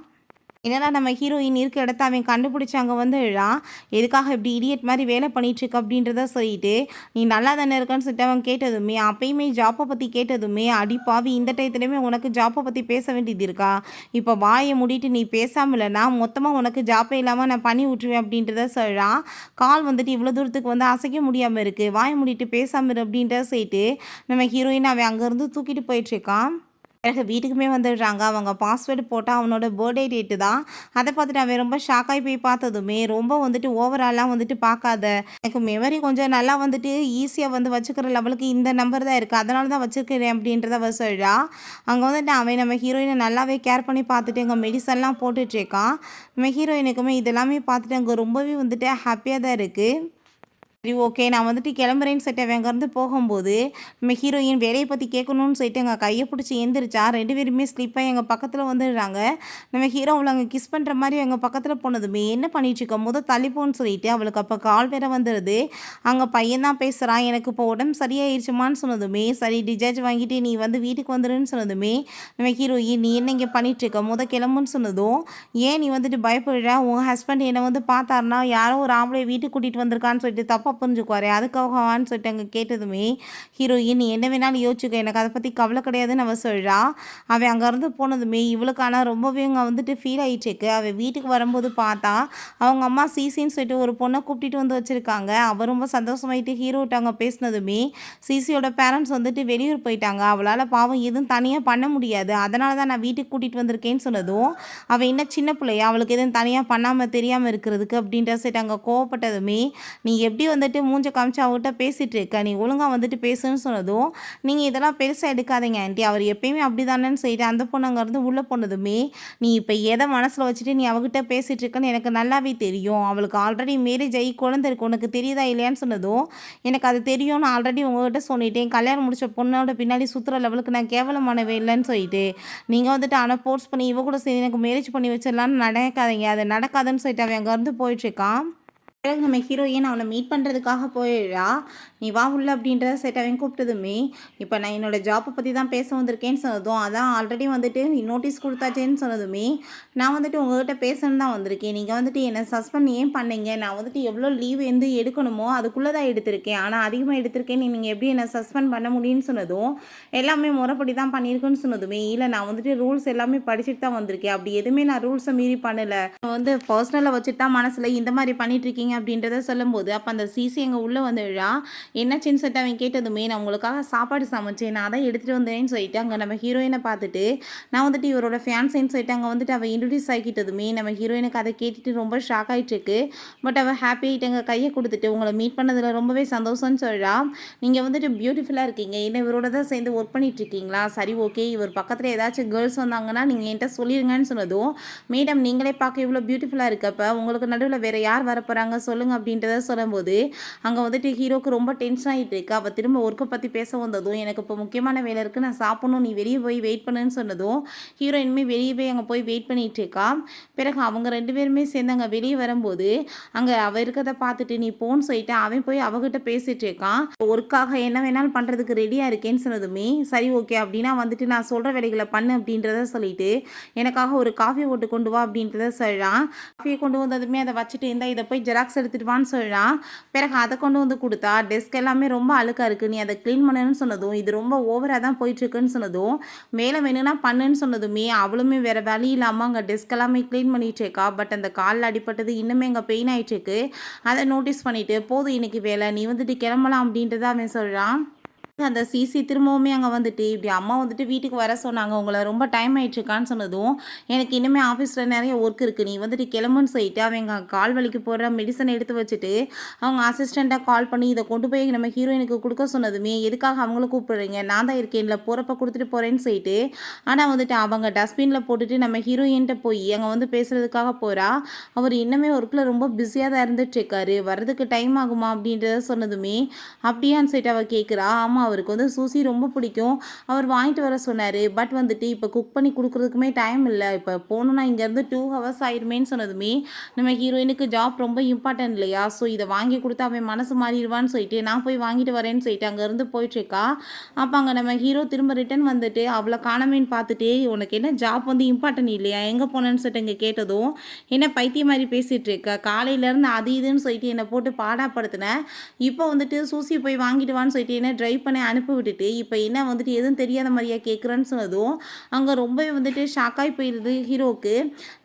என்னடா நம்ம ஹீரோயின் இருக்க இடத்த அவன் கண்டுபிடிச்சு அங்கே வந்துடுறான். எதுக்காக இப்படி இடியட் மாதிரி வேலை பண்ணிகிட்ருக்க அப்படின்றத சொல்லிட்டு, நீ நல்லா தானே இருக்கன்னு சொல்லிட்டு அவன் கேட்டதுமே, அப்பயுமே ஜாப்பை பற்றி கேட்டதுமே, அடி பாவி இந்த டயத்துலையுமே உனக்கு ஜாப்பை பற்றி பேச வேண்டியது இருக்கா? இப்போ வாயை மூடிட்டு நீ பேசாமல் இல்லைனா மொத்தமாக உனக்கு ஜாப்பே இல்லாமல் நான் பண்ணி விட்ருவேன் அப்படின்றத சொல்கிறான். கால் வந்துட்டு இவ்வளோ தூரத்துக்கு வந்து அசைக்க முடியாமல் இருக்குது, வாயை மூடிட்டு பேசாமல் இரு அப்படின்றத சொல்லிட்டு நம்ம ஹீரோயின் அவன் அங்கேருந்து தூக்கிட்டு போயிட்டுருக்கான். பிறகு வீட்டுக்குமே வந்துடுறாங்க. அவங்க பாஸ்வேர்டு போட்டா அவனோட பர்த்டே டேட்டு தான். அத பார்த்துட்டு அவன் ரொம்ப ஷாக்காகி போய் பார்த்ததுமே, ரொம்ப வந்துட்டு ஓவராலாம் வந்துட்டு பார்க்காத. எனக்கு மெமரி கொஞ்சம் நல்லா வந்துட்டு ஈஸியா வந்து வச்சுக்கிற லெவலுக்கு இந்த நம்பர் தான் இருக்கு. அதனால தான் வச்சிருக்கிறேன் அப்படின்றத அவ சொல்றா. அங்க வந்துட்டு அவன் நம்ம ஹீரோயின நல்லாவே கேர் பண்ணி பார்த்துட்டு அங்க மெடிசன்லாம் போட்டுட்ருக்கான். நம்ம ஹீரோயினுக்குமே இதெல்லாமே பார்த்துட்டு அங்க ரொம்பவே வந்துட்டு ஹாப்பியா தான் இருக்கு. சரி ஓகே. நான் வந்துட்டு கிளம்புறேன்னு சொல்லிட்டு அவன் அங்கேருந்து போகும்போது, நம்ம ஹீரோயின் வேலைய பத்தி கேட்கணும்னு சொல்லிட்டு எங்க கைய பிடிச்சு எந்திரிச்சா. 2 பேருமே ஸ்லிப் ஆயி எங்க பக்கத்துல வந்துடுறாங்க. நம்ம ஹீரோ அவள அங்க கிஸ் பண்ற மாரி எங்க பக்கத்துல போனதுமே, என்ன பண்ணிட்டுருக்க? தள்ளி போன்னு சொல்லிட்டு அவளுக்கு அப்ப கால் வேற வந்துருது. அங்க பையன் தான் பேசுறான். எனக்கு இப்போ உடம்பு சரியாயிருச்சுமான்னு சொன்னதுமே, சரி டிஸ்சார்ஜ் வாங்கிட்டு நீ வந்து வீட்டுக்கு வந்துருன்னு சொன்னதுமே, நம்ம ஹீரோயின் நீ என்ன இங்க பண்ணிட்டுருக்க? கிளம்புன்னு சொன்னதும், ஏன் நீ வந்துட்டு பயப்படுற? உன் ஹஸ்பண்ட் என்ன வந்து பார்த்தாருன்னா, யாரோ ஒரு ஆம்பளைய வீட்டுக்கு கூட்டிட்டு வந்திருக்கான்னு சொல்லிட்டு தப்பா புரிஞ்சுக்குவாரு. அதுக்காகவான்னு சொல்லிட்டு அங்க கேட்டதுமே, ஹீரோயின் நீ என்ன வேணாலும் யோசிச்சுக்க. எனக்கு அத பத்தி கவலை கிடையாதுன்னு அவ சொல்றா. அவன் அங்கேருந்து போனதுமே, இவளுக்கு ஆனா ரொம்பவே அங்க வந்துட்டு ஃபீல் ஆயிட்டுருக்கு. அவ வீட்டுக்கு வரும்போது பார்த்தா, அவங்க அம்மா சிசின்னு சொல்லிட்டு ஒரு பொண்ண கூட்டிட்டு வந்து வச்சிருக்காங்க. அவ ரொம்ப சந்தோஷமாயிட்டு ஹீரோட்ட அங்க பேசினதுமே, சிசியோட பேரண்ட்ஸ் வந்துட்டு வெளியூர் போயிட்டாங்க. அவளால பாவம் எதுவும் தனியா பண்ண முடியாது. அதனால தான் நான் வீட்டுக்கு கூட்டிட்டு வந்திருக்கேன்னு சொன்னதும், அவ இன்னும் சின்ன பிள்ளையா? அவளுக்கு எதுவும் தனியா பண்ணாம தெரியாம இருக்கிறதுக்கு அப்படின்ற சொல்லிட்டு அங்க கோவப்பட்டதுமே, நீ எப்படி வந்துட்டு மூஞ்ச காமிச்சு அவகிட்ட பேசிட்டு இருக்க? நீ ஒழுங்கா வந்துட்டு பேசுன்னு சொன்னதும், நீங்க இதெல்லாம் பெருசா எடுக்காதீங்க ஆன்ட்டி. அவர் எப்பயுமே அப்படிதானேன்னு சொல்லிட்டு அந்த பொண்ணு அங்கேருந்து உள்ள போனதுமே, நீ இப்ப எத மனசுல வச்சுட்டு நீ அவகிட்ட பேசிட்டு இருக்கன்னு எனக்கு நல்லாவே தெரியும். அவளுக்கு ஆல்ரெடி மேரேஜ் ஆகி குழந்தை இருக்கு. உனக்கு தெரியுதா இல்லையான்னு சொன்னதும், எனக்கு அது தெரியும்னு ஆல்ரெடி உங்ககிட்ட சொல்லிட்டேன். கல்யாணம் முடிச்ச பொண்ணோட பின்னாடி சுத்துற லெவலுக்கு நான் கேவலமானவே இல்லைன்னு சொல்லிட்டு, நீங்க வந்துட்டு ஆனா ஃபோர்ஸ் பண்ணி இவ கூட சேர்ந்து எனக்கு மேரேஜ் பண்ணி வச்சிடலான்னு நினைக்காதீங்க. அது நடக்காதுன்னு சொல்லிட்டு அவன் அங்கேருந்து போயிட்டுருக்கான். பிறகு நம்ம ஹீரோயின் அவனை மீட் பண்ணுறதுக்காக போயிடுறா. நீ வா உள்ள அப்படின்றத செட் அவன் கூப்பிட்டதுமே, இப்போ நான் என்னோட ஜாப்பை பற்றி தான் பேச வந்திருக்கேன்னு சொன்னதும், அதான் ஆல்ரெடி வந்துட்டு நோட்டீஸ் கொடுத்தாச்சேன்னு சொன்னதுமே, நான் வந்துட்டு உங்ககிட்ட பேசணுன்னு தான் வந்திருக்கேன். நீங்கள் வந்துட்டு என்னை சஸ்பெண்ட் ஏன் பண்ணீங்க? நான் வந்துட்டு எவ்வளோ லீவ் வந்து எடுக்கணுமோ அதுக்குள்ளே தான் எடுத்திருக்கேன். ஆனால் அதிகமாக எடுத்திருக்கேன். நீங்கள் எப்படி என்னை சஸ்பெண்ட் பண்ண முடியும்னு சொன்னதும், எல்லாமே முறைப்படி தான் பண்ணியிருக்குன்னு சொன்னதுமே, இல்லை நான் வந்துட்டு ரூல்ஸ் எல்லாமே படிச்சுட்டு தான் வந்திருக்கேன். அப்படி எதுவுமே நான் ரூல்ஸை மீறி பண்ணலை. வந்து பர்சனலை வச்சுட்டு தான் மனசில் இந்த மாதிரி பண்ணிட்டு இருக்கீங்க அப்படின்றத சொல்லும்போது, அப்போ அந்த சிசி எங்கள் உள்ளே வந்துடுறா. என்னாச்சுன்னு சொல்லிட்டு அவன் கேட்டதுமே, நான் உங்களுக்காக சாப்பாடு சமைச்சேன், நான் தான் எடுத்துகிட்டு வந்தேன்னு சொல்லிட்டு அங்கே நம்ம ஹீரோயினை பார்த்துட்டு, நான் வந்துட்டு இவரோட ஃபேன்ஸேன்னு சொல்லிட்டு அங்கே வந்துட்டு அவள் இன்ட்ரடியூஸ் ஆகிக்கிட்டதுமே நம்ம ஹீரோயினுக்கு அதை கேட்டுட்டு ரொம்ப ஷாக் ஆகிட்டுருக்கு. பட் அவள் ஹாப்பி ஆகிட்டு எங்கள் கையை கொடுத்துட்டு உங்களை மீட் பண்ணதில் ரொம்பவே சந்தோஷம்னு சொல்கிறா. நீங்கள் வந்துட்டு பியூட்டிஃபுல்லாக இருக்கீங்க, என்ன இவரோட தான் சேர்ந்து ஒர்க் பண்ணிட்டு இருக்கீங்களா? சரி ஓகே, இவர் பக்கத்தில் ஏதாச்சும் கேர்ள்ஸ் வந்தாங்கன்னா நீங்கள் என்கிட்ட சொல்லிடுங்கன்னு சொன்னதும், மேடம் நீங்களே பார்க்க இவ்வளோ பியூட்டிஃபுல்லாக இருக்கப்ப உங்களுக்கு நடுவில் வேறு யார் வரப்போகிறாங்க சொல்லுங்க அப்படின்றத சொல்லும்போது, அங்கே வந்துட்டு ஹீரோக்கு ரொம்ப டென்ஷன் ஆகிட்டு இருக்கு. அவள் திரும்ப ஒர்க்கை பற்றி பேச வந்ததும், எனக்கு இப்போ முக்கியமான வேலை இருக்குது, நான் சாப்பிடணும், நீ வெளியே போய் வெயிட் பண்ணுன்னு சொன்னதும், ஹீரோ இனிமேல் வெளியே போய் அங்கே போய் வெயிட் பண்ணிட்டு இருக்கா. பிறகு அவங்க 2 பேருமே சேர்ந்து அங்கே வெளியே வரும்போது, அங்கே அவள் இருக்கிறத பார்த்துட்டு நீ போன்னு சொல்லிட்டு அவன் போய் அவகிட்ட பேசிட்டு இருக்கான். ஒர்க்காக என்ன வேணாலும் பண்ணுறதுக்கு ரெடியாக இருக்கேன்னு சொன்னதுமே, சரி ஓகே அப்படின்னா வந்துட்டு நான் சொல்கிற வேலைகளை பண்ணு அப்படின்றத சொல்லிட்டு, எனக்காக ஒரு காஃபி போட்டு கொண்டு வா அப்படின்றத சொல்கிறான். காஃபியை கொண்டு வந்ததுமே அதை வச்சுட்டு இருந்தால் இதை போய் ஜெராக்ஸ் ஜெராக்ஸ் எடுத்துகிட்டு வான்னு சொல்கிறான். பிறகு அதை கொண்டு வந்து கொடுத்தா டெஸ்க் எல்லாமே ரொம்ப அழுக்காக இருக்குது, நீ அதை க்ளீன் பண்ணணும்னு சொன்னதும் இது ரொம்ப ஓவராக தான் போயிட்டுருக்குன்னு சொன்னதும் மேலே வேணும்னா பண்ணுன்னு சொன்னதுமே அவளுமே வேறு வழி இல்லாமல் அங்கே டெஸ்க் எல்லாமே க்ளீன் பண்ணிட்டு இருக்கா. பட் அந்த காலில் அடிப்பட்டது இன்னுமே அங்கே பெயின் ஆகிட்டுருக்கு. அதை நோட்டீஸ் பண்ணிவிட்டு போதும் இன்னைக்கு வேலை, நீ வந்துட்டு கிளம்பலாம் அப்படின்ட்டு அவன் சொல்கிறான். அந்த சிசி திரும்பவுமே அங்கே வந்துட்டு இப்படி அம்மா வந்துட்டு வீட்டுக்கு வர சொன்னாங்க, உங்களை ரொம்ப டைம் ஆயிடுச்சுக்கான்னு சொன்னதும் எனக்கு இனிமேல் ஆஃபீஸில் நிறைய ஒர்க் இருக்குது, நீ வந்துட்டு கிளம்புன்னு சொல்லிட்டு அவங்க கால் வலிக்கு போடுற மெடிசன் எடுத்து வச்சுட்டு அவங்க அசிஸ்டண்ட்டாக கால் பண்ணி இதை கொண்டு போய் நம்ம ஹீரோயினுக்கு கொடுக்க சொன்னதுமே எதுக்காக அவங்கள கூப்பிடுறீங்க, நான் தான் இருக்கேன்ல போகிறப்ப கொடுத்துட்டு போகிறேன்னு சொல்லிட்டு ஆனால் வந்துட்டு அவங்க டஸ்ட்பினில் போட்டுட்டு நம்ம ஹீரோயின்ட்ட போய் அங்கே வந்து பேசுகிறதுக்காக போகிறா. அவர் இன்னுமே ஒர்க்கில் ரொம்ப பிஸியாக தான் இருந்துட்டுருக்காரு, வர்றதுக்கு டைம் ஆகுமா அப்படின்றத சொன்னதுமே அப்படியான்னு சொல்லிட்டு அவள் கேட்குறா. ஆமாம், அவருக்கு வந்து சூசி ரொம்ப பிடிக்கும், அவர் வாங்கிட்டு வர சொன்னார். பட் வந்துட்டு இப்போ குக் பண்ணி கொடுக்குறதுக்குமே டைம் இல்லை, இப்போ போகணுன்னா இங்கேருந்து 2 ஹவர்ஸ் ஆயிருமேன்னு சொன்னதுமே நம்ம ஹீரோயினுக்கு ஜாப் ரொம்ப இம்பார்ட்டன்ட் இல்லையா, ஸோ இதை வாங்கி கொடுத்தா அவன் மனசு மாறிடுவான்னு சொல்லிட்டு நான் போய் வாங்கிட்டு வரேன்னு சொல்லிட்டு அங்கேருந்து போயிட்டுருக்கா. அப்போ அங்கே நம்ம ஹீரோ திரும்ப ரிட்டன் வந்துட்டு அவளை காணமேன்னு பார்த்துட்டு உனக்கு என்ன ஜாப் வந்து இம்பார்ட்டன்ட் இல்லையா, எங்கே போனேன்னு சொல்லிட்டு இங்கே கேட்டதும் என்ன பைத்தியம் மாதிரி பேசிகிட்டு இருக்க, காலையிலேருந்து அது இதுன்னு சொல்லிட்டு என்னை போட்டு பாடாப்படுத்தினேன், இப்போ வந்துட்டு சூசி போய் வாங்கிட்டு வான்னு சொல்லிட்டு என்ன ட்ரைவ் பண்ணி அனுப்பி விட்டுட்டு இப்போ என்ன வந்துட்டு எதுவும் தெரியாத மாதிரியா கேட்குறேன்னு சொன்னதும் அங்கே ரொம்பவே வந்துட்டு ஷாக்காகி போயிடுது ஹீரோவுக்கு.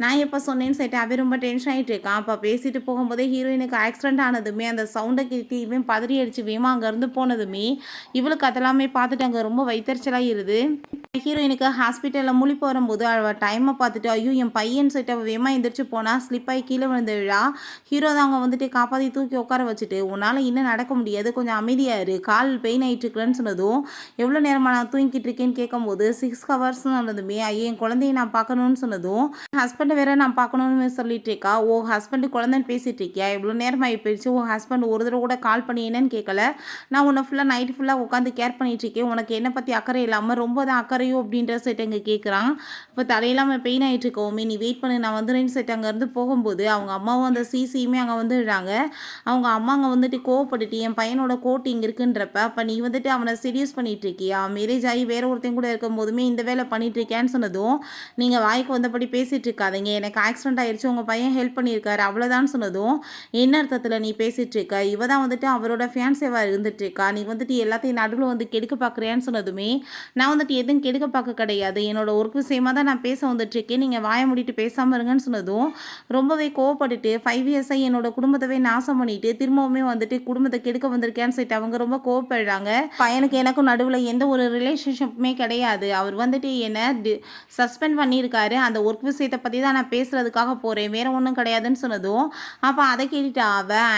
நான் எப்போ சொன்னேன்னு சொல்லிட்டு அவன் ரொம்ப டென்ஷன் ஆகிட்டு இருக்கான். அப்போ பேசிட்டு போகும்போதே ஹீரோயினுக்கு ஆக்சிடென்ட் ஆனதுமே அந்த சவுண்டை கேட்டு இவன் பதறி அடிச்சு வேமா அங்கேருந்து போனதுமே இவளுக்கு அதெல்லாமே பார்த்துட்டு அங்கே ரொம்ப வைத்தறிச்சலாகிடுது. ஹீரோயினுக்கு ஹாஸ்பிட்டலில் முழிப்பு வரும்போது அவள் டைமை பார்த்துட்டு ஐயோ என் பையன் சொல்லிட்டு அவள் வேமா எந்திரிச்சு போனால் ஸ்லிப்பாகி கீழே விழுந்து விழா. ஹீரோ தான் அவங்க வந்துட்டு காப்பாற்றி தூக்கி உட்கார வச்சுட்டு உன்னால் இன்னும் நடக்க முடியாது, கொஞ்சம் அமைதியாக இரு, கால் பெயின் ஆகிட்டு இருக்குன்னு சொன்னதும் எவ்வளோ நேரமாக நான் தூங்கிட்டு இருக்கேன்னு கேட்கும்போது 6 ஹவர்ஸ்னு சொன்னதுமே ஐயோ என் குழந்தைய நான் பார்க்கணும்னு சொன்னதும் ஹஸ்பண்ட் வேற நான் பார்க்கணும்னு சொல்லிட்டு இருக்கா. ஓ ஹஸ்பண்டு குழந்தைன்னு பேசிகிட்டு இருக்கியா, எவ்வளோ நேரம் ஆகி போயிடுச்சு, உன் ஹஸ்பண்ட் ஒரு தடவை கூட கால் பண்ணி என்னன்னு கேட்கல, நான் உன்னை ஃபுல்லாக நைட்டு ஃபுல்லாக உட்காந்து கேர் பண்ணிட்டு இருக்கேன், உனக்கு என்னை பற்றி அக்கறை இல்லாமல் ரொம்ப தான் அக்கறையோ அப்படின்ற செட் இங்கே கேட்குறான். இப்போ தலையில்லாமல் பெயின் ஆகிட்டு இருக்கோமே, நீ வெயிட் பண்ணு நான் வந்துடுறேன்னு செட் அங்கேருந்து போகும்போது அவங்க அம்மாவும் அந்த சிசியுமே அங்கே வந்துடுறாங்க. அவங்க அம்மா அங்கே வந்துட்டு கோவப்பட்டுட்டு என் பையனோட கோட் இங்கே இருக்குன்றப்ப அப்போ நீ வந்துட்டு அவனை சீரியஸ் பண்ணிட்டு இருக்கியா, மேரேஜ் ஆகி வேற ஒருத்தையும் கூட இருக்கும் போதுமே இந்த வேலை பண்ணிட்டு இருக்கியான்னு சொன்னதும் நீங்கள் வாய்க்கு வந்தபடி பேசிகிட்டு இருக்காதீங்க, எனக்கு ஆக்சிடென்ட் ஆயிடுச்சு, உங்கள் பையன் ஹெல்ப் பண்ணியிருக்காரு அவ்வளோதான் சொன்னதும் என்ன அர்த்தத்தில் நீ பேசிகிட்டு இருக்க, இவ தான் வந்துட்டு அவரோட ஃபியான்சேவாக இருந்துட்டு இருக்கா, நீ வந்துட்டு எல்லாத்தையும் நடுவில் வந்து கெடுக்க பார்க்குறியான்னு சொன்னதுமே நான் வந்துட்டு எதுவும் கெடுக்க பார்க்க கிடையாது, என்னோட ஒர்க் விஷயமாக தான் நான் பேச வந்துட்டுருக்கேன், நீங்கள் வாயை மூடிட்டு பேசாமல் இருங்கன்னு சொன்னதும் ரொம்பவே கோவப்பட்டுட்டு 5 இயர்ஸாக என்னோட குடும்பத்தவே நாசம் பண்ணிட்டு திரும்பவுமே வந்துட்டு குடும்பத்தை கெடுக்க வந்திருக்கேன்னு சொல்லிட்டு அவங்க ரொம்ப கோவப்படுறாங்க. பையனுக்கு எனக்கும் நடுவில் எந்த ஒரு ரிலேஷன்ஷிப்புமே கிடையாது, அவர் வந்துட்டு என்னை சஸ்பெண்ட் பண்ணியிருக்காரு, அந்த ஒர்க் விஷயத்தை பற்றி தான் நான் பேசுகிறதுக்காக போகிறேன், வேறு ஒன்றும் கிடையாதுன்னு சொன்னதும் அப்போ அதை கேட்டுட்டு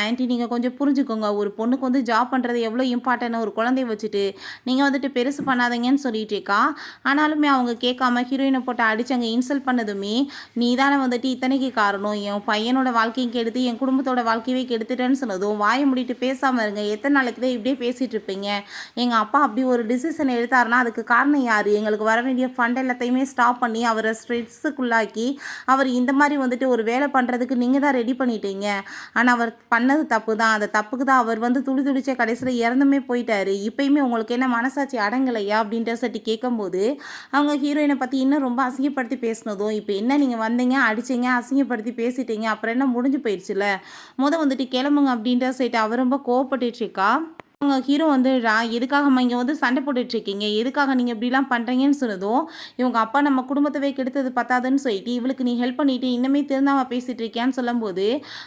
ஆன்ட்டி நீங்கள் கொஞ்சம் புரிஞ்சுக்கோங்க, ஒரு பொண்ணுக்கு வந்து ஜாப் பண்ணுறது எவ்வளோ இம்பார்ட்டன்ட், ஒரு குழந்தைய வச்சுட்டு நீங்கள் வந்துட்டு பெருசு பண்ணாதீங்கன்னு சொல்லிட்டு இருக்கா. ஆனாலுமே அவங்க கேட்காம ஹீரோயினை போட்டு அடிச்சு அங்கே இன்சல்ட் பண்ணதுமே நீ தானே வந்துட்டு இத்தனைக்கு காரணம், என் பையனோட வாழ்க்கையும் கெடுத்து என் குடும்பத்தோட வாழ்க்கையே கெடுத்துட்டேன்னு சொன்னதும் வாயை மூடிட்டு பேசாமல் இருங்க, எத்தனை நாளைக்கு தான் இப்படியே பேசிகிட்டு இருப்பீங்க, எங்கள் அப்பா அப்படி ஒரு டிசிஷன் எடுத்தாருன்னா அதுக்கு காரணம் யார், எங்களுக்கு வர வேண்டிய ஃபண்ட் எல்லாத்தையுமே ஸ்டாப் பண்ணி அவரை ஸ்ட்ரெஸ்ஸுக்குள்ளாக்கி அவர் இந்த மாதிரி வந்துட்டு ஒரு வேலை பண்ணுறதுக்கு நீங்கள் தான் ரெடி பண்ணிட்டீங்க, ஆனால் அவர் பண்ணது தப்பு தான், அந்த தப்புக்கு தான் அவர் வந்து துடிச்ச கடைசியில் இறந்துமே போயிட்டாரு, இப்போயுமே உங்களுக்கு என்ன மனசாட்சி அடங்கலையா அப்படின்ற சட்டி கேட்கும்போது அவங்க ஹீரோயினை பற்றி இன்னும் ரொம்ப அசிங்கப்படுத்தி பேசினதும் இப்போ என்ன நீங்கள் வந்தீங்க அடிச்சிங்க அசிங்கப்படுத்தி பேசிட்டீங்க அப்புறம் என்ன முடிஞ்சு போயிடுச்சுல, வந்துட்டு கிளம்புங்க அப்படின்ற சைட்டு அவர் ரொம்ப கோவப்பட்டுருக்கா. அவங்க ஹீரோ வந்து எதுக்காக இங்கே வந்து சண்டை போட்டுட்ருக்கீங்க, எதுக்காக நீங்கள் இப்படிலாம் பண்ணுறீங்கன்னு சொன்னதும் இவங்க அப்பா நம்ம குடும்பத்தவே கெடுத்தது பத்தாதுன்னு சொல்லிட்டு இவளுக்கு நீ ஹெல்ப் பண்ணிவிட்டு இன்னமே திருந்தாமல் பேசிகிட்டு இருக்கியான்னு சொல்லும்போது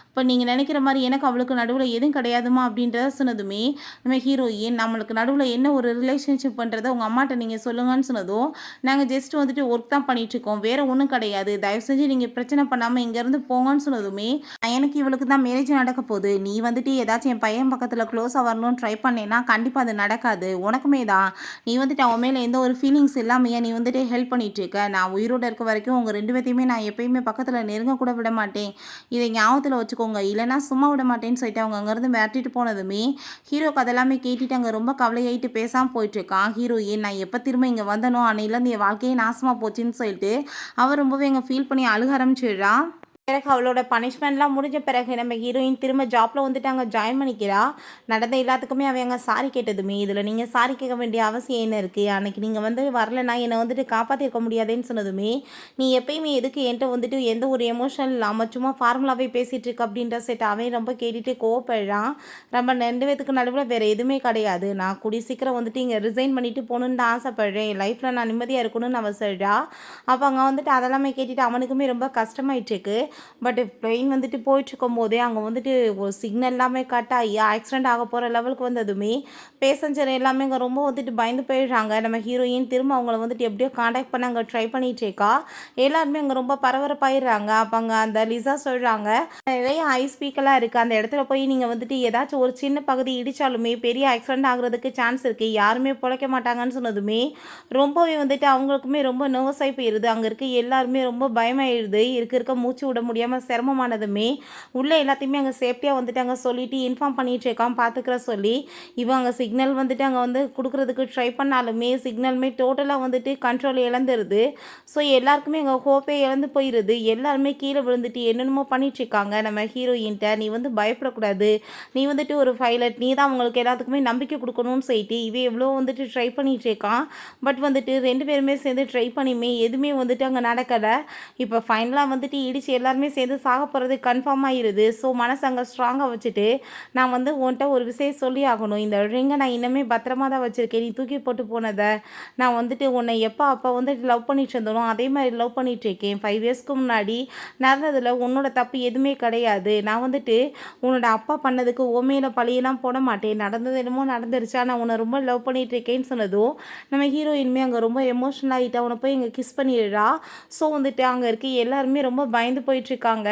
இப்போ நீங்கள் நினைக்கிற மாதிரி எனக்கு அவளுக்கு நடுவில் எதுவும் கிடையாதுமா அப்படின்றத சொன்னதுமே நம்ம ஹீரோயின் நம்மளுக்கு நடுவில் என்ன ஒரு ரிலேஷன்ஷிப் பண்ணுறதை உங்கள் அம்மாட்ட நீங்கள் சொல்லுங்கன்னு சொன்னதும் நாங்கள் ஜஸ்ட் வந்துட்டு ஒர்க் தான் பண்ணிகிட்ருக்கோம், வேறு ஒன்றும் கிடையாது, தயவு செஞ்சு நீங்கள் பிரச்சனை பண்ணாமல் இங்கேருந்து போங்கன்னு சொன்னதுமே எனக்கு இவளுக்கு தான் மேரேஜ் நடக்க போகுது, நீ வந்துட்டு ஏதாச்சும் என் பையன் பக்கத்தில் க்ளோஸாக வரணும்னு ட்ரை பண்ணேன்னா கண்டிப்பாக அது நடக்காது, உனக்குமே தான் நீ வந்துட்டு அவன் மேலே எந்த ஒரு ஃபீலிங்ஸ் இல்லாமையே நீ வந்துட்டு ஹெல்ப் பண்ணிட்டு இருக்க, நான் உயிரோடு இருக்க வரைக்கும் உங்கள் 2 பேர்த்தையுமே நான் எப்பயுமே பக்கத்தில் நெருங்க கூட விட மாட்டேன், இதை ஞாபகத்தில் வச்சுக்கோங்க, இல்லைனா சும்மா விட மாட்டேன்னு சொல்லிட்டு அவங்க அங்கேருந்து மிரட்டிட்டு போனதுமே ஹீரோக்கு அதெல்லாமே கேட்டுட்டு அங்கே ரொம்ப கவலையாயிட்டு பேசாமல் போயிட்டுருக்கான். ஹீரோயின் நான் எப்போ திரும்ப இங்கே வந்தனோ அன்னையிலேருந்து என் வாழ்க்கையே நாசமாக போச்சுன்னு சொல்லிட்டு அவர் ரொம்பவே அங்கே ஃபீல் பண்ணி அழுக ஆரம்பிச்சிடுறான். பிறகு அவளோட பனிஷ்மெண்ட்லாம் முடிஞ்ச பிறகு நம்ம ஹீரோயின் திரும்ப ஜாப்பில் வந்துட்டு அங்கே ஜாயின் பண்ணிக்கிறா. நடந்த எல்லாத்துக்குமே அவன் அங்கே சாரி கேட்டதுமே, இதில் நீங்கள் சாரி கேட்க வேண்டிய அவசியம் என்ன இருக்குது? அன்றைக்கி நீங்கள் வந்து வரலன்னா என்னை வந்துட்டு காப்பாற்றிருக்க முடியாதுன்னு சொன்னதுமே, நீ எப்பயுமே எதுக்கு என்கிட்ட வந்துட்டு எந்த ஒரு எமோஷனல் இல்லாமல் சும்மா ஃபார்முலாவே பேசிகிட்டு இருக்க அப்படின்ற செட் அவன் ரொம்ப கேட்டுட்டு கோவப்படுறான். நம்ம 2 பேத்துக்கு நடுவில் வேறு எதுவுமே கிடையாது. நான் கூடிய சீக்கிரம் வந்துட்டு இங்கே ரிசைன் பண்ணிவிட்டு போகணுன்னு தான் ஆசைப்படுறேன். என் லைஃப்பில் நான் நிம்மதியாக இருக்கணும்னு அவள் சொல்கிறா. அப்போ அங்கே வந்துட்டு அதெல்லாமே கேட்டுட்டு அவனுக்குமே ரொம்ப கஷ்டமாயிட்டுருக்கு. பட் ட்ரெயின் வந்துட்டு போயிட்டுருக்கும் போதே அங்கே வந்துட்டு ஒரு சிக்னல் எல்லாமே கட் ஆகி ஆக்சிடென்ட் ஆக போகிற லெவலுக்கு வந்ததுமே பேசஞ்சர் எல்லாமே அங்கே ரொம்ப வந்துட்டு பயந்து போயிடுறாங்க. நம்ம ஹீரோயின் திரும்ப அவங்கள வந்துட்டு எப்படியோ காண்டாக்ட் பண்ண அங்கே ட்ரை பண்ணிட்டு இருக்கா. எல்லாருமே அங்கே ரொம்ப பரபரப்பாயிடுறாங்க. அப்போ அங்கே அந்த லிசா சொல்கிறாங்க, நிறைய ஐஸ் பீக்கெல்லாம் இருக்குது, அந்த இடத்துல போய் நீங்கள் வந்துட்டு ஏதாச்சும் ஒரு சின்ன பகுதி இடித்தாலுமே பெரிய ஆக்சிடென்ட் ஆகுறதுக்கு சான்ஸ் இருக்குது, யாருமே பிழைக்க மாட்டாங்கன்னு சொன்னதுமே ரொம்பவே வந்துட்டு அவங்களுக்குமே ரொம்ப நர்வஸ் ஆகி போயிடுது. அங்கே இருக்க எல்லாருமே ரொம்ப பயமாயிடுது. இருக்க மூச்சு விட முடியாமல் சிரமமானதுமே உள்ளே எல்லாத்தையுமே அங்கே சேஃப்டியாக வந்துட்டு அங்கே சொல்லிவிட்டு இன்ஃபார்ம் பண்ணிகிட்டு இருக்கான் பார்த்துக்கிற சொல்லி. இவன் அங்கே சிக்னல் வந்துட்டு அங்கே வந்து கொடுக்குறதுக்கு ட்ரை பண்ணாலுமே சிக்னலுமே டோட்டலாக வந்துட்டு கண்ட்ரோல் இழந்துருது. ஸோ எல்லாருக்குமே அங்கே ஹோப்பே இழந்து போயிடுது. எல்லாருமே கீழே விழுந்துட்டு என்னென்னமோ பண்ணிகிட்ருக்காங்க. நம்ம ஹீரோயின்ட்ட நீ வந்து பயப்படக்கூடாது, நீ வந்துட்டு ஒரு பைலட், நீ தான் அவங்களுக்கு எல்லாத்துக்குமே நம்பிக்கை கொடுக்கணும்னு சொல்லிட்டு இவன் எவ்வளோ வந்துட்டு ட்ரை பண்ணிகிட்டு இருக்கான். பட் வந்துட்டு 2 பேருமே சேர்ந்து ட்ரை பண்ணியுமே எதுவுமே வந்துட்டு அங்கே நடக்கலை. இப்போ ஃபைனலாக வந்துட்டு இடித்து எல்லாருமே சேர்ந்து சாக போகிறது கன்ஃபார்ம் ஆகிடுது. ஸோ மனசு அங்கே ஸ்ட்ராங்காக வச்சுட்டு நான் வந்து உன்கிட்ட ஒரு விஷயம் சொல்லி ஆகணும், இந்த ரிங்கை நான் இன்னுமே பத்திரமா தான் வச்சுருக்கேன், நீ தூக்கி போட்டு போனதை நான் வந்துட்டு உன்னை அப்போ வந்துட்டு லவ் பண்ணிட்டு இருந்தனோ அதே மாதிரி லவ் பண்ணிட்டு இருக்கேன். 5 இயர்ஸ்க்கு முன்னாடி நடந்ததில் உன்னோட தப்பு எதுவுமே கிடையாது. நான் வந்துட்டு உன்னோட அப்பா பண்ணதுக்கு உண்மையில பழியெல்லாம் போட மாட்டேன், நடந்தது என்னமோ நடந்துருச்சா, நான் உன்னை ரொம்ப லவ் பண்ணிட்டு இருக்கேன்னு சொன்னதும் நம்ம ஹீரோயின்மே அங்கே ரொம்ப எமோஷனல் ஆகிட்டு அவனை போய் இங்கே கிஸ் பண்ணிடுறா. ஸோ வந்துட்டு அங்கே இருக்க எல்லாருமே ரொம்ப பயந்து போயிட்டுருக்காங்க.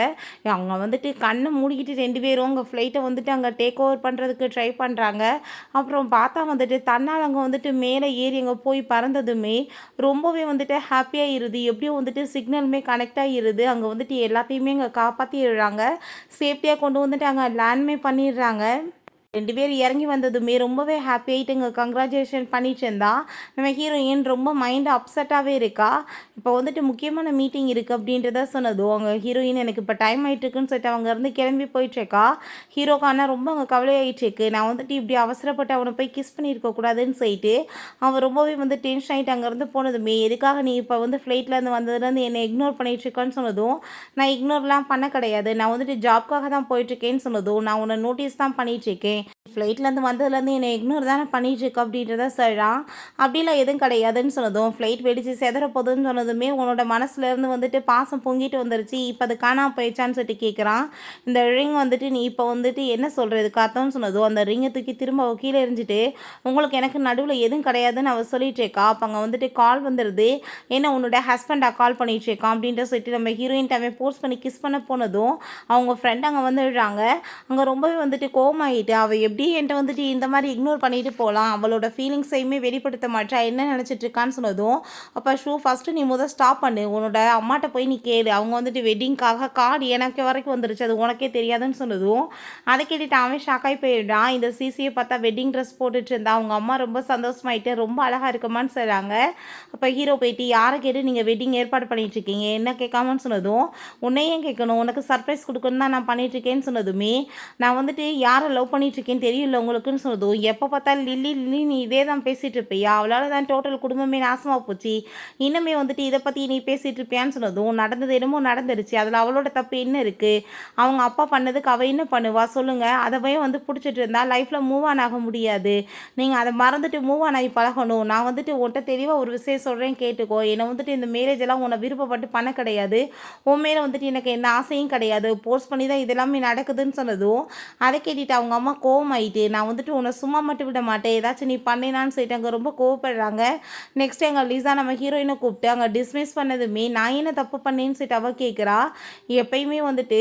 அவங்க வந்துட்டு கண்ணை மூடிக்கிட்டு 2 பேரும் அங்கே ஃப்ளைட்டை வந்துட்டு அங்கே டேக் ஓவர் பண்ணுறதுக்கு ட்ரை பண்ணுறாங்க. அப்புறம் பார்த்தா வந்துட்டு தன்னால் அங்கே வந்துட்டு மேலே ஏறி அங்கே போய் பறந்ததுமே ரொம்பவே வந்துட்டு ஹாப்பியாகிடுது. எப்படியோ வந்துட்டு சிக்னலுமே கனெக்ட் ஆகிடுது. அங்கே வந்துட்டு எல்லாத்தையுமே அங்கே காப்பாற்றிடுறாங்க. சேஃப்டியாக கொண்டு வந்துட்டு அங்கே லேண்ட்மே பண்ணிடுறாங்க. 2 பேர் இறங்கி வந்ததுமே ரொம்பவே ஹாப்பி ஆகிட்டுங்க கங்க்ராச்சுலேஷன் பண்ணிட்டு இருந்தா. நம்ம ஹீரோயின் ரொம்ப மைண்டு அப்செட்டாகவே இருக்கா. இப்போ வந்துட்டு முக்கியமான மீட்டிங் இருக்குது அப்படின்றத சொன்னதும் அவங்க ஹீரோயின் எனக்கு இப்போ டைம் ஆகிட்டுருக்குன்னு சொல்லிட்டு அவங்க இருந்து கிளம்பி போயிட்டுருக்கா. ஹீரோக்கான ரொம்ப அங்கே கவலையாயிட்டுருக்கு. நான் வந்துட்டு இப்படி அவசரப்பட்டு அவனை போய் கிஸ் பண்ணியிருக்கக்கூடாதுன்னு சொல்லிட்டு அவன் ரொம்பவே வந்து டென்ஷன் ஆகிட்டு அங்கேருந்து போனதுமே எதுக்காக நீ இப்போ வந்து ஃப்ளைட்லேருந்து வந்ததுலேருந்து என்னை இக்னோர் பண்ணிகிட்ருக்கான்னு சொன்னதும் நான் இக்னோர்லாம் பண்ண கிடையாது, நான் வந்துட்டு ஜாப்காக தான் போயிட்டுருக்கேன்னு சொன்னதும் நான் உன்னை நோட்டீஸ் தான் பண்ணிகிட்ருக்கேன், ஃப்ளைட்லேருந்து வந்ததுலேருந்து என்னை இக்னோர் தானே பண்ணிகிட்ருக்கு அப்படின்றத சொல்கிறான். அப்படிலாம் எதுவும் கிடையாதுன்னு சொன்னதும் ஃப்ளைட் வெடித்து செதற போகுதுன்னு சொன்னதுமே உன்னோட மனசுலேருந்து வந்துட்டு பாசம் பொங்கிட்டு வந்துருச்சு, இப்போ அது காணாமல் போயிடுச்சான்னு சொல்லிட்டு கேட்குறான். இந்த ரிங் வந்துட்டு நீ இப்போ வந்துட்டு என்ன சொல்கிறதுக்கு அர்த்தம்னு சொன்னதும் அந்த ரிங்கை தூக்கி திரும்ப கீழே எறிஞ்சிட்டு உங்களுக்கு எனக்கு நடுவில் எதுவும் கிடையாதுன்னு அவள் சொல்லிட்டு இருக்கா. அப்போ அங்கே வந்துட்டு கால் வந்துடுது, ஏன்னா உன்னோட ஹஸ்பண்டாக கால் பண்ணிகிட்டு இருக்கான் அப்படின்ற சொல்லிட்டு நம்ம ஹீரோயின்ட்ட அவன் போர்ஸ் பண்ணி கிஸ் பண்ண போனதும் அவங்க ஃப்ரெண்ட் அங்கே வந்துடுறாங்க. அங்கே ரொம்பவே வந்துட்டு கோவமாயிட்டு அவள் எப்படி என்கிட்ட வந்துட்டு இந்த மாதிரி இக்னோர் பண்ணிட்டு போகலாம், அவளோட ஃபீலிங்ஸையுமே வெளிப்படுத்த மாட்டா, என்ன நினச்சிட்டு இருக்கான்னு சொன்னதும் அப்போ ஃபஸ்ட்டு நீ ஸ்டாப் பண்ணு, உன்னோட அம்மாட்ட போய் நீ கேளு, அவங்க வந்துட்டு வெட்டிங்காக கார்டு எனக்கு வரைக்கும் வந்துருச்சு, அது உனக்கே தெரியாதுன்னு சொன்னதும் அதை கேட்டுட்டு அவன் ஷாக்காகி போயிடுறான். இந்த சிசியை பார்த்தா வெட்டிங் ட்ரெஸ் போட்டுட்டு இருந்தா அவங்க அம்மா ரொம்ப சந்தோஷமாயிட்டு ரொம்ப அழகாக இருக்குமான்னு சொல்கிறாங்க. அப்போ ஹீரோ போயிட்டு யாரை கேட்டு நீங்கள் வெட்டிங் ஏற்பாடு பண்ணிட்டு இருக்கீங்க, என்ன கேட்காமன்னு சொன்னதும் உன்னையும் கேட்கணும், உனக்கு சர்ப்ரைஸ் கொடுக்கணும் தான் நான் பண்ணிகிட்ருக்கேன்னு சொன்னதுமே நான் வந்துட்டு யாரை லவ் பண்ணிகிட்ருக்கேன்னு தெரியல உங்களுக்குன்னு சொன்னதும் எப்போ பார்த்தாலும் லில்லி லில்லி நீ இதே தான் பேசிகிட்டு இருப்பியா, அவளால் தான் டோட்டல் குடும்பமே நாசமாக போச்சு, இன்னுமே வந்துட்டு இதை பற்றி நீ பேசிகிட்டு இருப்பியான்னு சொன்னதும் நடந்தது என்னமோ நடந்துருச்சு, அதில் அவளோட தப்பு என்ன இருக்குது, அவங்க அப்பா பண்ணதுக்கு அவள் என்ன பண்ணுவா சொல்லுங்கள், அதவே வந்து பிடிச்சிட்டு இருந்தால் லைஃப்பில் மூவ் ஆன் ஆக முடியாது, நீங்கள் அதை மறந்துட்டு மூவ் ஆன் ஆகி பழகணும், நான் வந்துட்டு உன்கிட்ட தெளிவாக ஒரு விஷயம் சொல்கிறேன் கேட்டுக்கோ, என்னை வந்துட்டு இந்த மேரேஜ் எல்லாம் உன்னை விருப்பப்பட்டு பண்ண கிடையாது, உன் மேலே வந்துட்டு எனக்கு எந்த ஆசையும் கிடையாது, போர்ஸ் பண்ணி தான் இதெல்லாமே நடக்குதுன்னு சொன்னதும் அதை கேட்டுட்டு அவங்க அம்மா கோவமாயிட்டு நான் வந்துட்டு உன்னை சும்மா மட்டும் விட மாட்டேன், ஏதாச்சும் நீ பண்ணினான்னு சொல்லிட்டு அங்கே ரொம்ப கோவப்படுறாங்க. நெக்ஸ்ட் எங்கள் லிசா நம்ம ஹீரோயினை கூப்பிட்டு அங்கே டிஸ்மிஸ் பண்ணதுமே நான் என்ன தப்பு பண்ணேன்னு சொல்லிட்டு அவள் கேட்குறா. எப்பயுமே வந்துட்டு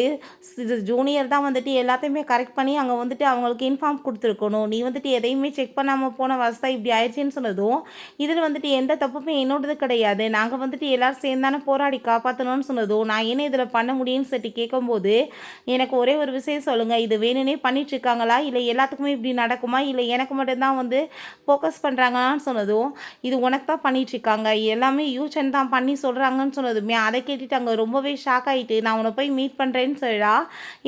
ஜூனியர் தான் வந்துட்டு எல்லாத்தையுமே கரெக்ட் பண்ணி அங்கே வந்துட்டு அவங்களுக்கு இன்ஃபார்ம் கொடுத்துருக்கணும், நீ வந்துட்டு எதையுமே செக் பண்ணாமல் போன வசதா இப்படி ஆயிடுச்சுன்னு சொன்னதும் இதில் வந்துட்டு எந்த தப்புமே என்னோடது கிடையாது, நாங்கள் வந்துட்டு எல்லோரும் சேர்ந்தானே போராடி காப்பாற்றணும்னு சொன்னதும் நான் என்ன இதில் பண்ண முடியும்னு சொல்லிட்டு கேட்கும்போது எனக்கு ஒரே ஒரு விஷயம் சொல்லுங்கள், இது வேணும்னே பண்ணிட்டு இருக்காங்களா இல்லை எல்லாத்துக்குமே இப்படி நடக்குமா? இல்லை எனக்கு மட்டும் தான் வந்து ஃபோக்கஸ் பண்ணுறாங்களான்னு சொன்னதும், இது உனக்கு தான் பண்ணிட்டுருக்காங்க. எல்லாமே யூசன் தான் பண்ணி சொல்கிறாங்கன்னு சொன்னதுமே, அதை கேட்டுட்டு அங்கே ரொம்பவே ஷாக் ஆகிட்டு, நான் உன்னை போய் மீட் பண்ணுறேன்னு சொல்லிடா.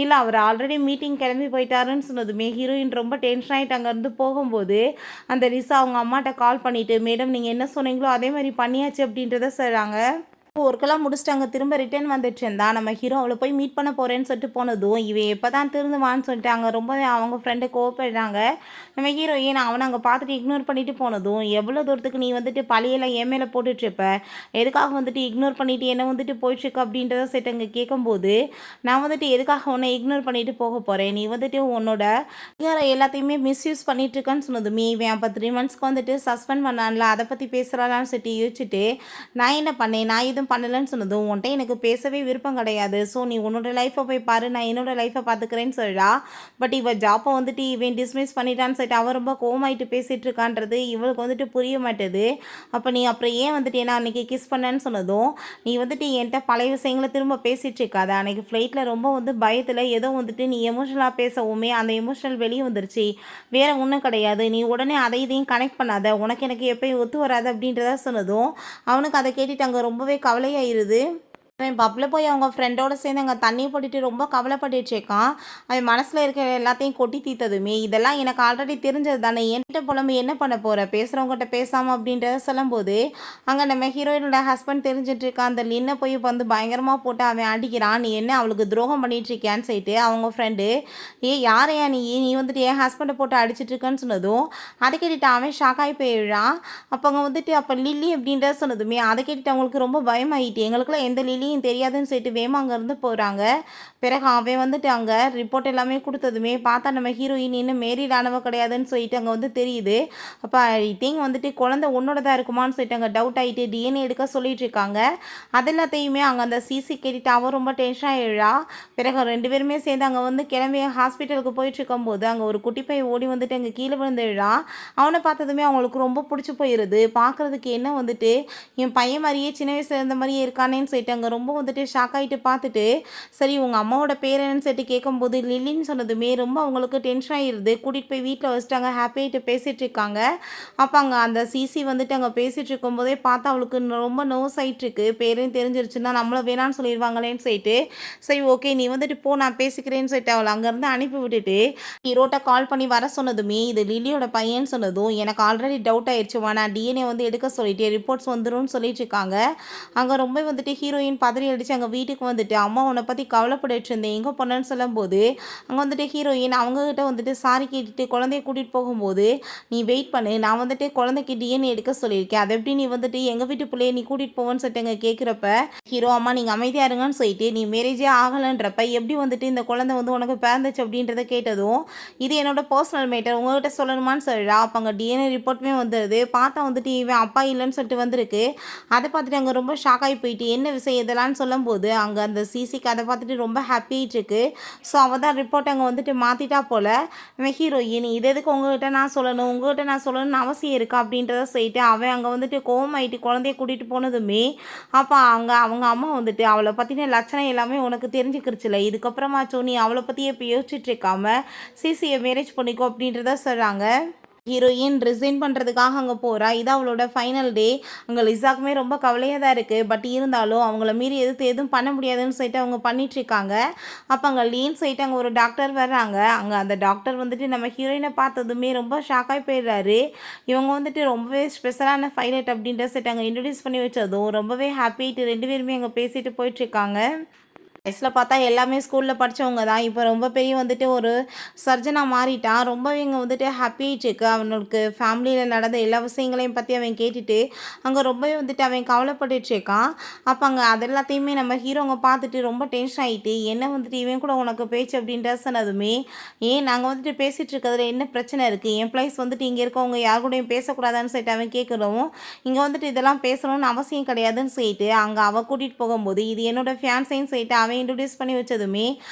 இல்லை அவர் ஆல்ரெடி மீட்டிங் கிளம்பி போயிட்டாருன்னு சொன்னதுமே, ஹீரோயின் ரொம்ப டென்ஷன் ஆகிட்டு அங்கேருந்து போகும்போது, அந்த ரிசா அவங்க அம்மாட்ட கால் பண்ணிவிட்டு, மேடம் நீங்கள் என்ன சொன்னீங்களோ அதே மாதிரி பண்ணியாச்சு அப்படின்றத சொல்கிறாங்க. ஒர்க்கெல்லாம் முடிச்சுட்டு அங்கே திரும்ப ரிட்டர்ன் வந்துட்டு இருந்தா நம்ம ஹீரோ அவளை போய் மீட் பண்ண போகிறேன்னு சொல்லிட்டு போனதும் இவன் எப்போ தான் திருந்துவான்னு சொல்லிட்டு அங்கே ரொம்ப அவங்க ஃப்ரெண்டு கோவப்படுறாங்க. நம்ம ஹீரோயின் அவனை அங்கே பார்த்துட்டு இக்னோர் பண்ணிட்டு போனதும் எவ்வளோ தூரத்துக்கு நீ வந்துட்டு பழையெல்லாம் என் மேலே போட்டுட்ருப்ப, எதுக்காக வந்துட்டு இக்னோர் பண்ணிட்டு என்ன வந்துட்டு போயிட்டுருக்கு அப்படின்றத செட்டு அங்கே கேட்கும்போது, நான் வந்துட்டு எதுக்காக உன்னை இக்னோர் பண்ணிட்டு போக போகிறேன், நீ வந்துட்டு உன்னோட எல்லாத்தையுமே மிஸ்யூஸ் பண்ணிட்டு இருக்கன்னு சொன்னதுமே இவன் அப்போ 3 மந்த்ஸ்க்கு வந்துட்டு சஸ்பெண்ட் பண்ணான்ல அதை பற்றி பேசுகிறாளான்னு சொல்லிட்டு யோசிச்சுட்டு, நான் என்ன பண்ணேன், நான் எதுவும் பண்ணலன்னு சொன்னதும் உன்ட்ட எனக்கு பேசவே விருப்பம் கிடையாது, ஸோ நீ உன்னோட லைஃப்பை போய் பாரு, நான் என்னோட லைஃப்பை பார்த்துக்கிறேன்னு சொல்லிடா. பட் இவள் ஜாப்பை வந்துட்டு இவன் டிஸ்மிஸ் பண்ணிட்டான்னு சொல்லிட்டு அவன் ரொம்ப கோவமாயிட்டு பேசிகிட்டு இருக்கான்றது இவளுக்கு வந்துட்டு புரிய மாட்டேது. அப்போ நீ அப்புறம் ஏன் வந்துட்டு என்ன அன்றைக்கி கிஸ் பண்ணேன்னு சொன்னதும், நீ வந்துட்டு என்கிட்ட பழைய விஷயங்களை திரும்ப பேசிகிட்டு இருக்காத, அன்றைக்கி ஃப்ளைட்டில் ரொம்ப வந்து பயத்தில் ஏதோ வந்துட்டு நீ எமோஷனலாக பேசவுமே அந்த எமோஷனல் வெளியே வந்துருச்சு, வேறு ஒன்றும் கிடையாது, நீ உடனே அதை இதையும் கனெக்ட் பண்ணாத, உனக்கு எனக்கு எப்போயும் ஒத்து வராது அப்படின்றத சொன்னதும் அவனுக்கு அதை கேட்டுட்டு அங்கே ரொம்பவே கவலையாயிருது. அவன் பப்பில் போய் அவங்க ஃப்ரெண்டோடு சேர்ந்து அங்கே தண்ணி போட்டுட்டு ரொம்ப கவலைப்பட்டுருக்கான். அவன் மனசில் இருக்கிற எல்லாத்தையும் கொட்டி தீர்த்ததுமே, இதெல்லாம் எனக்கு ஆல்ரெடி தெரிஞ்சது தானே, என்கிட்ட புலம்பு என்ன பண்ண போகிற, பேசுகிறவங்ககிட்ட பேசாமல் அப்படின்றத சொல்லும்போது, அங்கே நம்ம ஹீரோயினோட ஹஸ்பண்ட் தெரிஞ்சிட்ருக்கான். அந்த லின்னை போய் வந்து பயங்கரமாக போட்டு அவன் அடிக்கிறான். நீ என்ன அவளுக்கு துரோகம் பண்ணிகிட்ருக்கியான்னு சொல்லிட்டு அவங்க ஃப்ரெண்டு, யாரையா நீ நீ வந்துட்டு என் ஹஸ்பண்டை போட்டு அடிச்சிட்ருக்கன்னு சொன்னதும் அதை கேட்டுட்டு அவன் ஷாக்காகி போயிடுறான். அப்போ அங்கே வந்துட்டு அப்போ லில்லி அப்படின்றத சொன்னதுமே அதை கேட்டுட்டு அவங்களுக்கு ரொம்ப பயமாயிட்டு, எங்களுக்குலாம் எந்த லில்லி தெரியாதுன்னு சொல்லிட்டு வேமா அங்கேருந்து போகிறாங்க. பிறகு அவன் வந்துட்டு அங்கே ரிப்போர்ட் எல்லாமே கொடுத்ததுமே பார்த்தா நம்ம ஹீரோயின் இன்னும் மேரிட் ஆனவ கிடையாதுன்னு சொல்லிட்டு அங்கே வந்து தெரியுது. அப்போ ஐ திங்க் வந்துட்டு குழந்தை உன்னோட தான் இருக்குமான்னு சொல்லிட்டு அங்கே டவுட் ஆகிட்டு டிஎன்ஏ எடுக்க சொல்லிட்டு இருக்காங்க. அது எல்லாத்தையுமே அங்கே அந்த சிசி கேட்டுட்டு அவன் ரொம்ப டென்ஷன் ஆகிடுறா. பிறகு 2 பேருமே சேர்ந்து அங்கே வந்து கிளம்பி ஹாஸ்பிட்டலுக்கு போயிட்டு இருக்கும்போது அங்கே ஒரு குட்டி பையன் ஓடி வந்துட்டு அங்கே கீழே விழுந்துடுறான். அவனை பார்த்ததுமே அவங்களுக்கு ரொம்ப பிடிச்சி போயிடுது. பார்க்குறதுக்கு என்ன வந்துட்டு என் பையன் மாதிரியே சின்ன வயசில் இருந்த மாதிரியே இருக்கானேன்னு சொல்லிட்டு அங்கே ரொம்ப வந்துட்டு ஷாக் ஆகிட்டு பார்த்துட்டு, சரி உங்கள் அம்மாவோட பேர் என்னன்னு சொல்லிட்டு கேட்கும்போது லில்லின்னு சொன்னதுமே ரொம்ப அவங்களுக்கு டென்ஷன் ஆகிடுது. கூட்டிகிட்டு போய் வீட்டில் வச்சுட்டு அங்கே ஹாப்பியாகிட்டு பேசிகிட்டு இருக்காங்க. அப்போ அங்கே அந்த சிசி வந்துட்டு அங்கே பேசிகிட்டு இருக்கும்போதே பார்த்தா அவளுக்கு ரொம்ப நர்வஸ் ஆகிட்டுருக்கு. பேரையும் தெரிஞ்சிருச்சுன்னா நம்மளை வேணான்னு சொல்லிடுவாங்களேன்னு சொல்லிட்டு, சரி ஓகே நீ வந்துட்டு போ நான் பேசிக்கிறேன்னு சொல்லிட்டு அவளை அங்கேருந்து அனுப்பி விட்டுட்டு ஹீரோட்ட கால் பண்ணி வர சொன்னதுமே இது லில்லியோட பையன்னு சொன்னதும் எனக்கு ஆல்ரெடி டவுட் ஆயிடுச்சு, நான் டிஎன்ஏ வந்து எடுக்க சொல்லிட்டு ரிப்போர்ட்ஸ் வந்துடும் சொல்லிட்டு இருக்காங்க. அங்கே ரொம்ப வந்துட்டு ஹீரோயின் பதறி அடித்து அங்கே வீட்டுக்கு வந்துட்டு அம்மா உன்னை பற்றி கவலைப்பட்டுட்டு இருந்தேன் எங்கே போனேன்னு சொல்லும்போது அங்கே வந்துட்டு ஹீரோயின் அவங்கக்கிட்ட வந்துட்டு சாரி கேட்டுட்டு குழந்தைய கூட்டிகிட்டு போகும்போது, நீ வெயிட் பண்ணு நான் வந்துட்டு குழந்தைக்கு டிஎன்ஏ எடுக்க சொல்லியிருக்கேன், அதை எப்படி நீ வந்துட்டு எங்கள் வீட்டு பிள்ளைய நீ கூட்டிகிட்டு போவோன்னு சொல்லிட்டு அங்கே கேட்குறப்ப ஹீரோ அம்மா நீங்கள் அமைதியாக இருங்கன்னு சொல்லிட்டு நீ மேரேஜே ஆகலைன்றப்ப எப்படி வந்துட்டு இந்த குழந்தை வந்து உனக்கு பிறந்துச்சு அப்படின்றத கேட்டதும், இது என்னோட பர்சனல் மேட்டர் உங்கள்கிட்ட சொல்லணுமான்னு சொல்லிடா. அப்போ அங்கே டிஎன்ஏ ரிப்போர்ட்டுமே வந்துடுது. பார்த்தா வந்துட்டு இவன் அப்பா இல்லைன்னு சொல்லிட்டு வந்திருக்கு. அதை பார்த்துட்டு அங்கே ரொம்ப ஷாக் ஆகி போயிட்டு என்ன விஷயம் இதெல்லாம் சொல்லும்போது அங்கே அந்த சிசிக்கு அதை பார்த்துட்டு ரொம்ப ஹாப்பியாகிட்டு இருக்கு. ஸோ அவள் தான் ரிப்போர்ட் அங்கே வந்துட்டு மாற்றிட்டா போல். நம்ம ஹீரோயின் இது எதுக்கு உங்கள்கிட்ட நான் சொல்லணும், உங்கள்கிட்ட நான் சொல்லணும்னு அவசியம் இருக்கா அப்படின்றத சொல்லிட்டு அவன் அங்கே வந்துட்டு கோவமாயிட்டு குழந்தைய கூட்டிகிட்டு போனதுமே அப்போ அங்கே அவங்க அம்மா வந்துட்டு அவளை பற்றின லட்சணம் எல்லாமே உனக்கு தெரிஞ்சுக்கிருச்சுல, இதுக்கப்புறமாச்சும் நீ அவளை பற்றியே இப்போ யோசிச்சுட்டு இருக்காம சிசியை மேரேஜ் பண்ணிக்கோ அப்படின்றத சொல்கிறாங்க. ஹீரோயின் ரிசைன் பண்ணுறதுக்காக அங்கே போகிறா. இது அவளோட ஃபைனல் டே. அங்கே லிசாக்குமே ரொம்ப கவலையாக தான் இருக்குது. பட் இருந்தாலும் அவங்கள மீறி எதுவும் பண்ண முடியாதுன்னு சொல்லிட்டு அவங்க பண்ணிகிட்ருக்காங்க. அப்போ அங்கே லீன் சொல்லிட்டு அங்கே ஒரு டாக்டர் வர்றாங்க. அங்கே அந்த டாக்டர் வந்துட்டு நம்ம ஹீரோயினை பார்த்ததுமே ரொம்ப ஷாக்காகி போயிடுறாரு. இவங்க வந்துட்டு ரொம்பவே ஸ்பெஷலான பைலட் அப்படின்ற சொல்லிட்டு அங்கே இன்ட்ரடியூஸ் பண்ணி வச்சதும் ரொம்பவே ஹாப்பியாகிட்டு 2 பேருமே அங்கே பேசிட்டு போயிட்டுருக்காங்க. வயசில் பார்த்தா எல்லாமே ஸ்கூலில் படித்தவங்க தான். இப்போ ரொம்ப பெரிய வந்துட்டு ஒரு சர்ஜனாக மாறிட்டான். ரொம்பவே இங்கே வந்துட்டு ஹாப்பியாகிட்டுருக்கு. அவனுக்கு ஃபேமிலியில் நடந்த எல்லா விஷயங்களையும் பற்றி அவன் கேட்டுட்டு அங்கே ரொம்பவே வந்துட்டு அவன் கவலைப்பட்டுட்ருக்கான். அப்போ அங்கே அது எல்லாத்தையுமே நம்ம ஹீரோங்க பார்த்துட்டு ரொம்ப டென்ஷன் ஆகிட்டு என்ன வந்துட்டு இவன் கூட உனக்கு பேச்சு அப்படின்ற சொன்னதுமே, ஏன் நாங்கள் வந்துட்டு பேசிகிட்டு இருக்கிறதுல என்ன பிரச்சனை இருக்குது, எம்ப்ளாயிஸ் வந்துட்டு இங்கே இருக்கவங்க யார் கூடயும் பேசக்கூடாதான்னு சொல்லிட்டு அவன் கேட்குறவும், இங்கே வந்துட்டு இதெல்லாம் பேசணும்னு அவசியம் கிடையாதுன்னு சொல்லிட்டு அங்கே அவள் கூட்டிகிட்டு போகும்போது இது என்னோட ஃபியான்சைன்னு சொல்லிட்டு அவன் இன்ட்ரடியூஸ் பண்ணி வச்சதுமே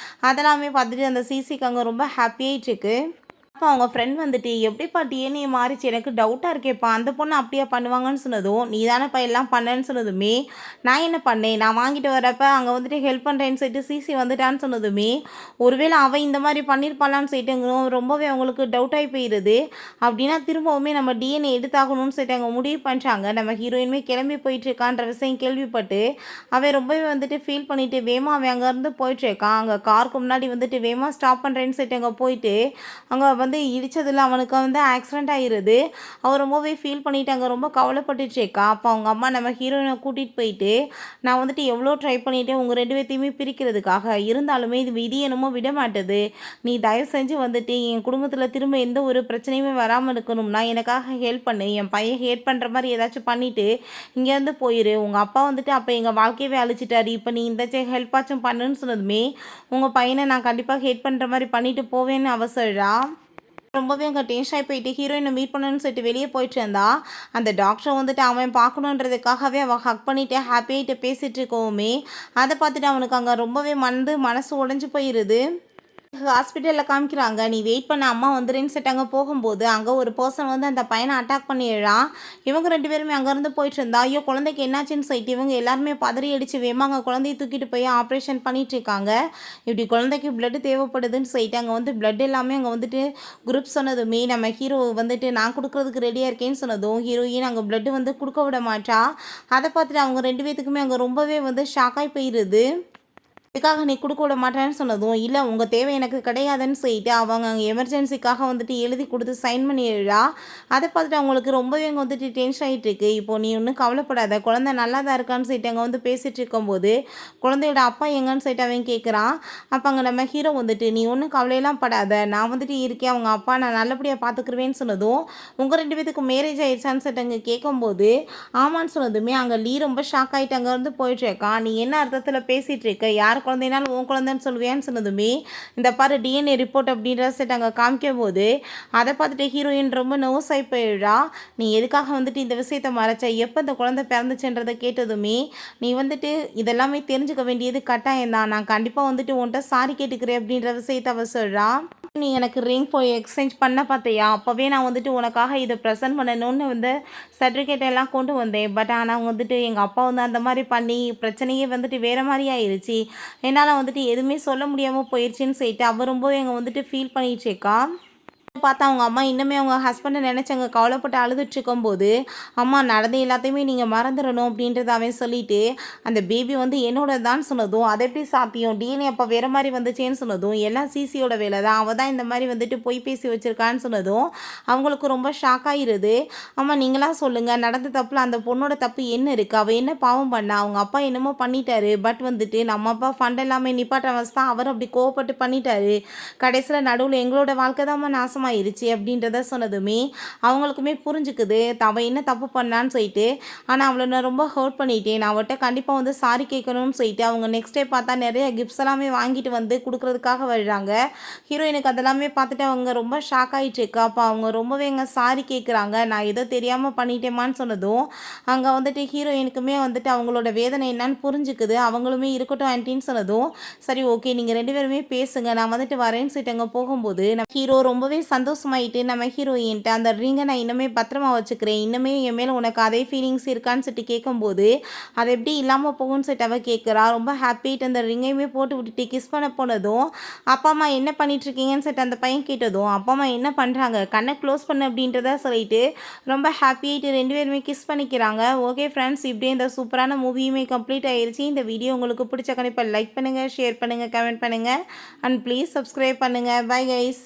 அதெல்லாமே பார்த்துட்டு அந்த சிசிக்கு அங்கே ரொம்ப ஹாப்பியாகிட்டு இருக்கு. அப்போ அவங்க ஃப்ரெண்ட் வந்துட்டு, "எப்படிப்பா டிஎன்ஏ மாறிச்சு? எனக்கு டவுட்டா இருக்கேப்பா. அந்த பொண்ணு அப்படியா பண்ணுவாங்கன்னு?" சொன்னதும், "நீ தானப்பா எல்லாம் பண்ணேன்னு" சொன்னதுமே, "நான் என்ன பண்ணேன்? நான் வாங்கிட்டு வரப்ப அங்க வந்துட்டு ஹெல்ப் பண்றேன்னு சொல்லிட்டு சிசி வந்துட்டான்னு" சொன்னதுமே, ஒருவேளை அவ இந்த மாரி பண்ணியிருப்பாளான்னு சொல்லிட்டு ரொம்பவே அவங்களுக்கு டவுட் ஆயி போயிருது. அப்படின்னா திரும்பவுமே நம்ம டிஎன்ஏ எடுத்தாகணும்னு சொல்லிட்டு அவங்க முடிவு பண்றாங்க. நம்ம ஹீரோயினுமே கிளம்பி போயிட்டுருக்கான்ற விஷயம் கேள்விப்பட்டு, அவன் ரொம்பவே வந்துட்டு ஃபீல் பண்ணிட்டு வேகமா அவன் அங்கேருந்து போயிட்டுருக்கான். அங்க காருக்கு முன்னாடி வந்துட்டு வேகமா ஸ்டாப் பண்றேன்னு சொல்லிட்டு அங்க போயிட்டு, அங்க வந்து இடிச்சதுல அவனுக்கு வந்து ஆக்சிடென்ட் ஆயிருது. அவ ரொம்பவே ஃபீல் பண்ணிட்டாங்க. ரொம்ப கவலைப்பட்டுட்டு இருக்கா. அப்போ அவங்க அம்மா நம்ம ஹீரோயின கூட்டிட்டு போயிட்டு, "நான் வந்துட்டு எவ்வளோ ட்ரை பண்ணிட்டேன் உங்க 2 பேத்தையுமே பிரிக்கிறதுக்காக. இருந்தாலுமே இது விதி என்னமோ விட மாட்டுது. நீ தயவு செஞ்சு வந்துட்டு என் குடும்பத்தில திரும்ப எந்த ஒரு பிரச்சனையுமே வராம இருக்கணும்னா, எனக்காக ஹெல்ப் பண்ணு. என் பையன் ஹேட் பண்ற மாரி ஏதாச்சும் பண்ணிட்டு, இங்கேருந்து போயிரு. உங்க அப்பா வந்துட்டு அப்ப எங்க வாழ்க்கையவே அழிச்சிட்டாரு. இப்ப நீ இந்த ஹெல்ப்பாச்சும் பண்ணுன்னு" சொன்னதுமே, "உங்க பையன நான் கண்டிப்பா ஹேட் பண்ற மாரி பண்ணிட்டு போவேன்னு" அவ சொல்றா. ரொம்பவே அங்கே டென்ஷன் ஆகி போயிட்டு ஹீரோயினை மீட் பண்ணணும்னு சொல்லிட்டு வெளியே போயிட்டு இருந்தா, அந்த டாக்டரை வந்துட்டு அவன் பார்க்கணுன்றதுக்காகவே அவள் ஹக் பண்ணிட்டு ஹாப்பியாகிட்டு பேசிகிட்டு இருக்கவுமே, அதை பார்த்துட்டு அவனுக்கு அங்கே ரொம்பவே மனசு உடைஞ்சு போயிடுது. ஹாஸ்பிட்டலில் காமிக்கிறாங்க. நீ வெயிட் பண்ண அம்மா வந்துடுன்னு சொல்லிட்டு அங்கே போகும்போது, அங்கே ஒரு பர்சன் வந்து அந்த பையனை அட்டாக் பண்ணிடுறான். இவங்க 2 பேருமே அங்கேருந்து போயிட்டு இருந்தா, ஐயோ குழந்தைக்கு என்னாச்சுன்னு சொல்லிட்டு இவங்க எல்லாருமே பதறி அடிச்சு வேகமா அங்கே குழந்தைய தூக்கிட்டு போய் ஆப்ரேஷன் பண்ணிட்டு இருக்காங்க. இப்படி குழந்தைக்கு பிளட் தேவைப்படுதுன்னு சொல்லிட்டு அங்கே வந்து பிளட் எல்லாமே அங்கே வந்துட்டு குரூப் சொன்னதுமே, நம்ம ஹீரோ வந்துட்டு நான் கொடுக்குறதுக்கு ரெடியாக இருக்கேன்னு சொன்னதும், ஹீரோயின் அங்கே பிளட் வந்து கொடுக்க விட மாட்டா. அதை பார்த்துட்டு அவங்க 2 பேத்துக்குமே அங்கே ரொம்பவே வந்து ஷாக்காகி போயிடுது. இதுக்காக நீ குடுக்க விட மாட்டேன்னு சொன்னதும், "இல்ல உங்க தேவை எனக்கு கிடையாதுன்னு" சொல்லிட்டு அவங்க அங்க எமர்ஜென்சிக்காக வந்துட்டு எழுதி குடுத்து சைன் பண்ணிடுறா. அத பார்த்துட்டு அவங்களுக்கு ரொம்பவே அங்க வந்துட்டு டென்ஷன் ஆயிட்டு இருக்கு. "இப்போ நீ ஒண்ணும் கவலைப்படாத. குழந்தை நல்லா தான் இருக்கான்னு" சொல்லிட்டு அங்க வந்து பேசிட்டு இருக்கும்போது, குழந்தையோட அப்பா எங்கன்னு சொல்லிட்டு அவன் கேட்குறான். அப்ப அங்க நம்ம ஹீரோ வந்துட்டு, "நீ ஒண்ணும் கவலையெல்லாம் படாத. நான் வந்துட்டு இருக்கேன். அவங்க அப்பா நான் நல்லபடியா பார்த்துக்கிருவேன்னு" சொன்னதும், "உங்க 2 பேத்துக்கும் மேரேஜ் ஆயிடுச்சான்னு" சொல்லிட்டு அங்க கேட்கும்போது, ஆமான்னு சொன்னதுமே, அங்க லீ ரொம்ப ஷாக் ஆயிட்டு அங்கருந்து போயிட்டு இருக்கான். "நீ என்ன அர்த்தத்துல பேசிட்டு இருக்க? யார் குழந்தைனாலும் உன் குழந்தைன்னு சொல்லுவியான்னு" சொன்னதுமே, இந்த பாரு டிஎன்ஏ ரிப்போர்ட் அப்படின்ற செட் அங்கே காமிக்கும்போது, அதை பார்த்துட்டு ஹீரோயின் ரொம்ப நர்வஸ் ஆகி போயிடுறா. "நீ எதுக்காக வந்துட்டு இந்த விஷயத்த மறைச்ச? எப்போ இந்த குழந்தை பிறந்துச்சுன்றதை கேட்டதுமே, நீ வந்துட்டு இதெல்லாமே தெரிஞ்சுக்க வேண்டியது கட்டாயம் தான். நான் கண்டிப்பாக வந்துட்டு உன்கிட்ட சாரி கேட்டுக்கிறேன்" அப்படின்ற விஷயத்த அவ சொல்றா. "நீ எனக்கு ரிங் போய் எக்ஸ்சேஞ்ச் பண்ண பார்த்தியா? அப்போவே நான் வந்துட்டு உனக்காக இதை ப்ரெசென்ட் பண்ணணும்னு வந்து சர்டிஃபிகேட் எல்லாம் கொண்டு வந்தேன். பட் ஆனால் வந்துட்டு எங்கள் அப்பா வந்து அந்த மாதிரி பண்ணி பிரச்சனையே வந்துட்டு வேறு மாதிரி ஆயிடுச்சு. என்னால் வந்துட்டு எதுவுமே சொல்ல முடியாமல் போயிடுச்சுன்னு" சொல்லிட்டு அவ ரொம்பவே அங்கே வந்துட்டு ஃபீல் பண்ணிட்டு இருக்கா. பார்த்தா அவங்க அம்மா இன்னுமே அவங்க ஹஸ்பண்டை நினச்சி அங்கே கவலைப்பட்டு அழுதுட்டு இருக்கும்போது, "அம்மா நடந்த எல்லாத்தையுமே நீங்கள் மறந்துடணும்" அப்படின்றத அவன் சொல்லிட்டு, அந்த பேபி வந்து என்னோடதான்னு சொன்னதும், "அது எப்படி சாத்தியம்? டிஎன்ஏ அப்போ வேறு மாதிரி வந்துச்சேன்னு" சொன்னதும், "எல்லாம் சிசியோட வேலை தான். அவள் தான் இந்த மாதிரி வந்துட்டு பொய் பேசி வச்சிருக்கான்னு" சொன்னதும், அவங்களுக்கு ரொம்ப ஷாக் ஆயிருது. "அம்மா நீங்களா சொல்லுங்கள், நடந்த தப்பில் அந்த பொண்ணோட தப்பு என்ன இருக்குது? அவள் என்ன பாவம் பண்ணா? அவங்க அப்பா என்னமோ பண்ணிட்டாரு. பட் வந்துட்டு நம்ம அப்பா ஃபண்ட் எல்லாமே நிப்பாட்ட வச்சு தான் அவர் அப்படி கோவப்பட்டு பண்ணிட்டாரு. கடைசியில் நடுவில் எங்களோட வாழ்க்கை தான் நாசமாயிருச்சு" அப்படின்றத சொன்னதுமே, அவங்களுக்குமே புரிஞ்சுக்குது அவள் என்ன தப்பு பண்ணான்னு சொல்லிட்டு. ஆனால் அவளை நான் ரொம்ப ஹர்ட் பண்ணிட்டேன். நான் அவட்ட கண்டிப்பாக வந்து சாரி கேட்கணும்னு சொல்லிட்டு அவங்க நெக்ஸ்ட் டே பார்த்தா நிறைய கிஃப்ட்ஸ் எல்லாமே வாங்கிட்டு வந்து கொடுக்குறதுக்காக வர்றாங்க. ஹீரோயினுக்கு அதெல்லாமே பார்த்துட்டு அவங்க ரொம்ப ஷாக் ஆகிட்டு இருக்கா. அப்போ அவங்க ரொம்பவே எங்க சாரி கேட்குறாங்க. நான் ஏதோ தெரியாமல் பண்ணிட்டேமான்னு சொன்னதும், அங்கே வந்துட்டு ஹீரோயினுக்குமே வந்துட்டு அவங்களோட வேதனை என்னன்னு புரிஞ்சுக்குது. அவங்களுமே இருக்கட்டும் ஆன்ட்டின்னு சொன்னதும், "சரி ஓகே நீங்கள் 2 பேருமே பேசுங்க, நான் வந்துட்டு வரேன்னு" சொல்லிட்டு அங்கே போகும்போது, நம்ம ஹீரோ ரொம்பவே சந்தோஷமாயிட்டு நம்ம ஹீரோயின்ட்ட, "அந்த ரிங்கை நான் இன்னுமே பத்திரமா வச்சுக்கிறேன். இன்னுமே என் மேலே உனக்கு அதே ஃபீலிங்ஸ் இருக்கான்னு" சொல்லிட்டு கேட்கும்போது, அது எப்படி இல்லாமல் போகும்னு சொல்லிட்டு அவள் கேட்குறா. ரொம்ப ஹாப்பியாயிட்டு அந்த ரிங்கையுமே போட்டு விட்டுட்டு கிஸ் பண்ண போனதும், "அப்பா அம்மா என்ன பண்ணிட்டு இருக்கீங்கன்னு" சொல்லிட்டு அந்த பையன் கேட்டதும், "அப்பா அம்மா என்ன பண்ணுறாங்க? கண்ணை க்ளோஸ் பண்ணு" அப்படின்றத சொல்லிட்டு ரொம்ப ஹாப்பியாயிட்டு 2 பேருமே கிஸ் பண்ணிக்கிறாங்க. ஓகே ஃப்ரெண்ட்ஸ், இப்படியே இந்த சூப்பரான மூவியுமே கம்ப்ளீட் ஆயிருச்சு. இந்த வீடியோ உங்களுக்கு பிடிச்ச கண்டிப்பாக லைக் பண்ணுங்கள், ஷேர் பண்ணுங்கள், கமெண்ட் பண்ணுங்கள் அண்ட் ப்ளீஸ் சப்ஸ்கிரைப் பண்ணுங்கள். Bye guys.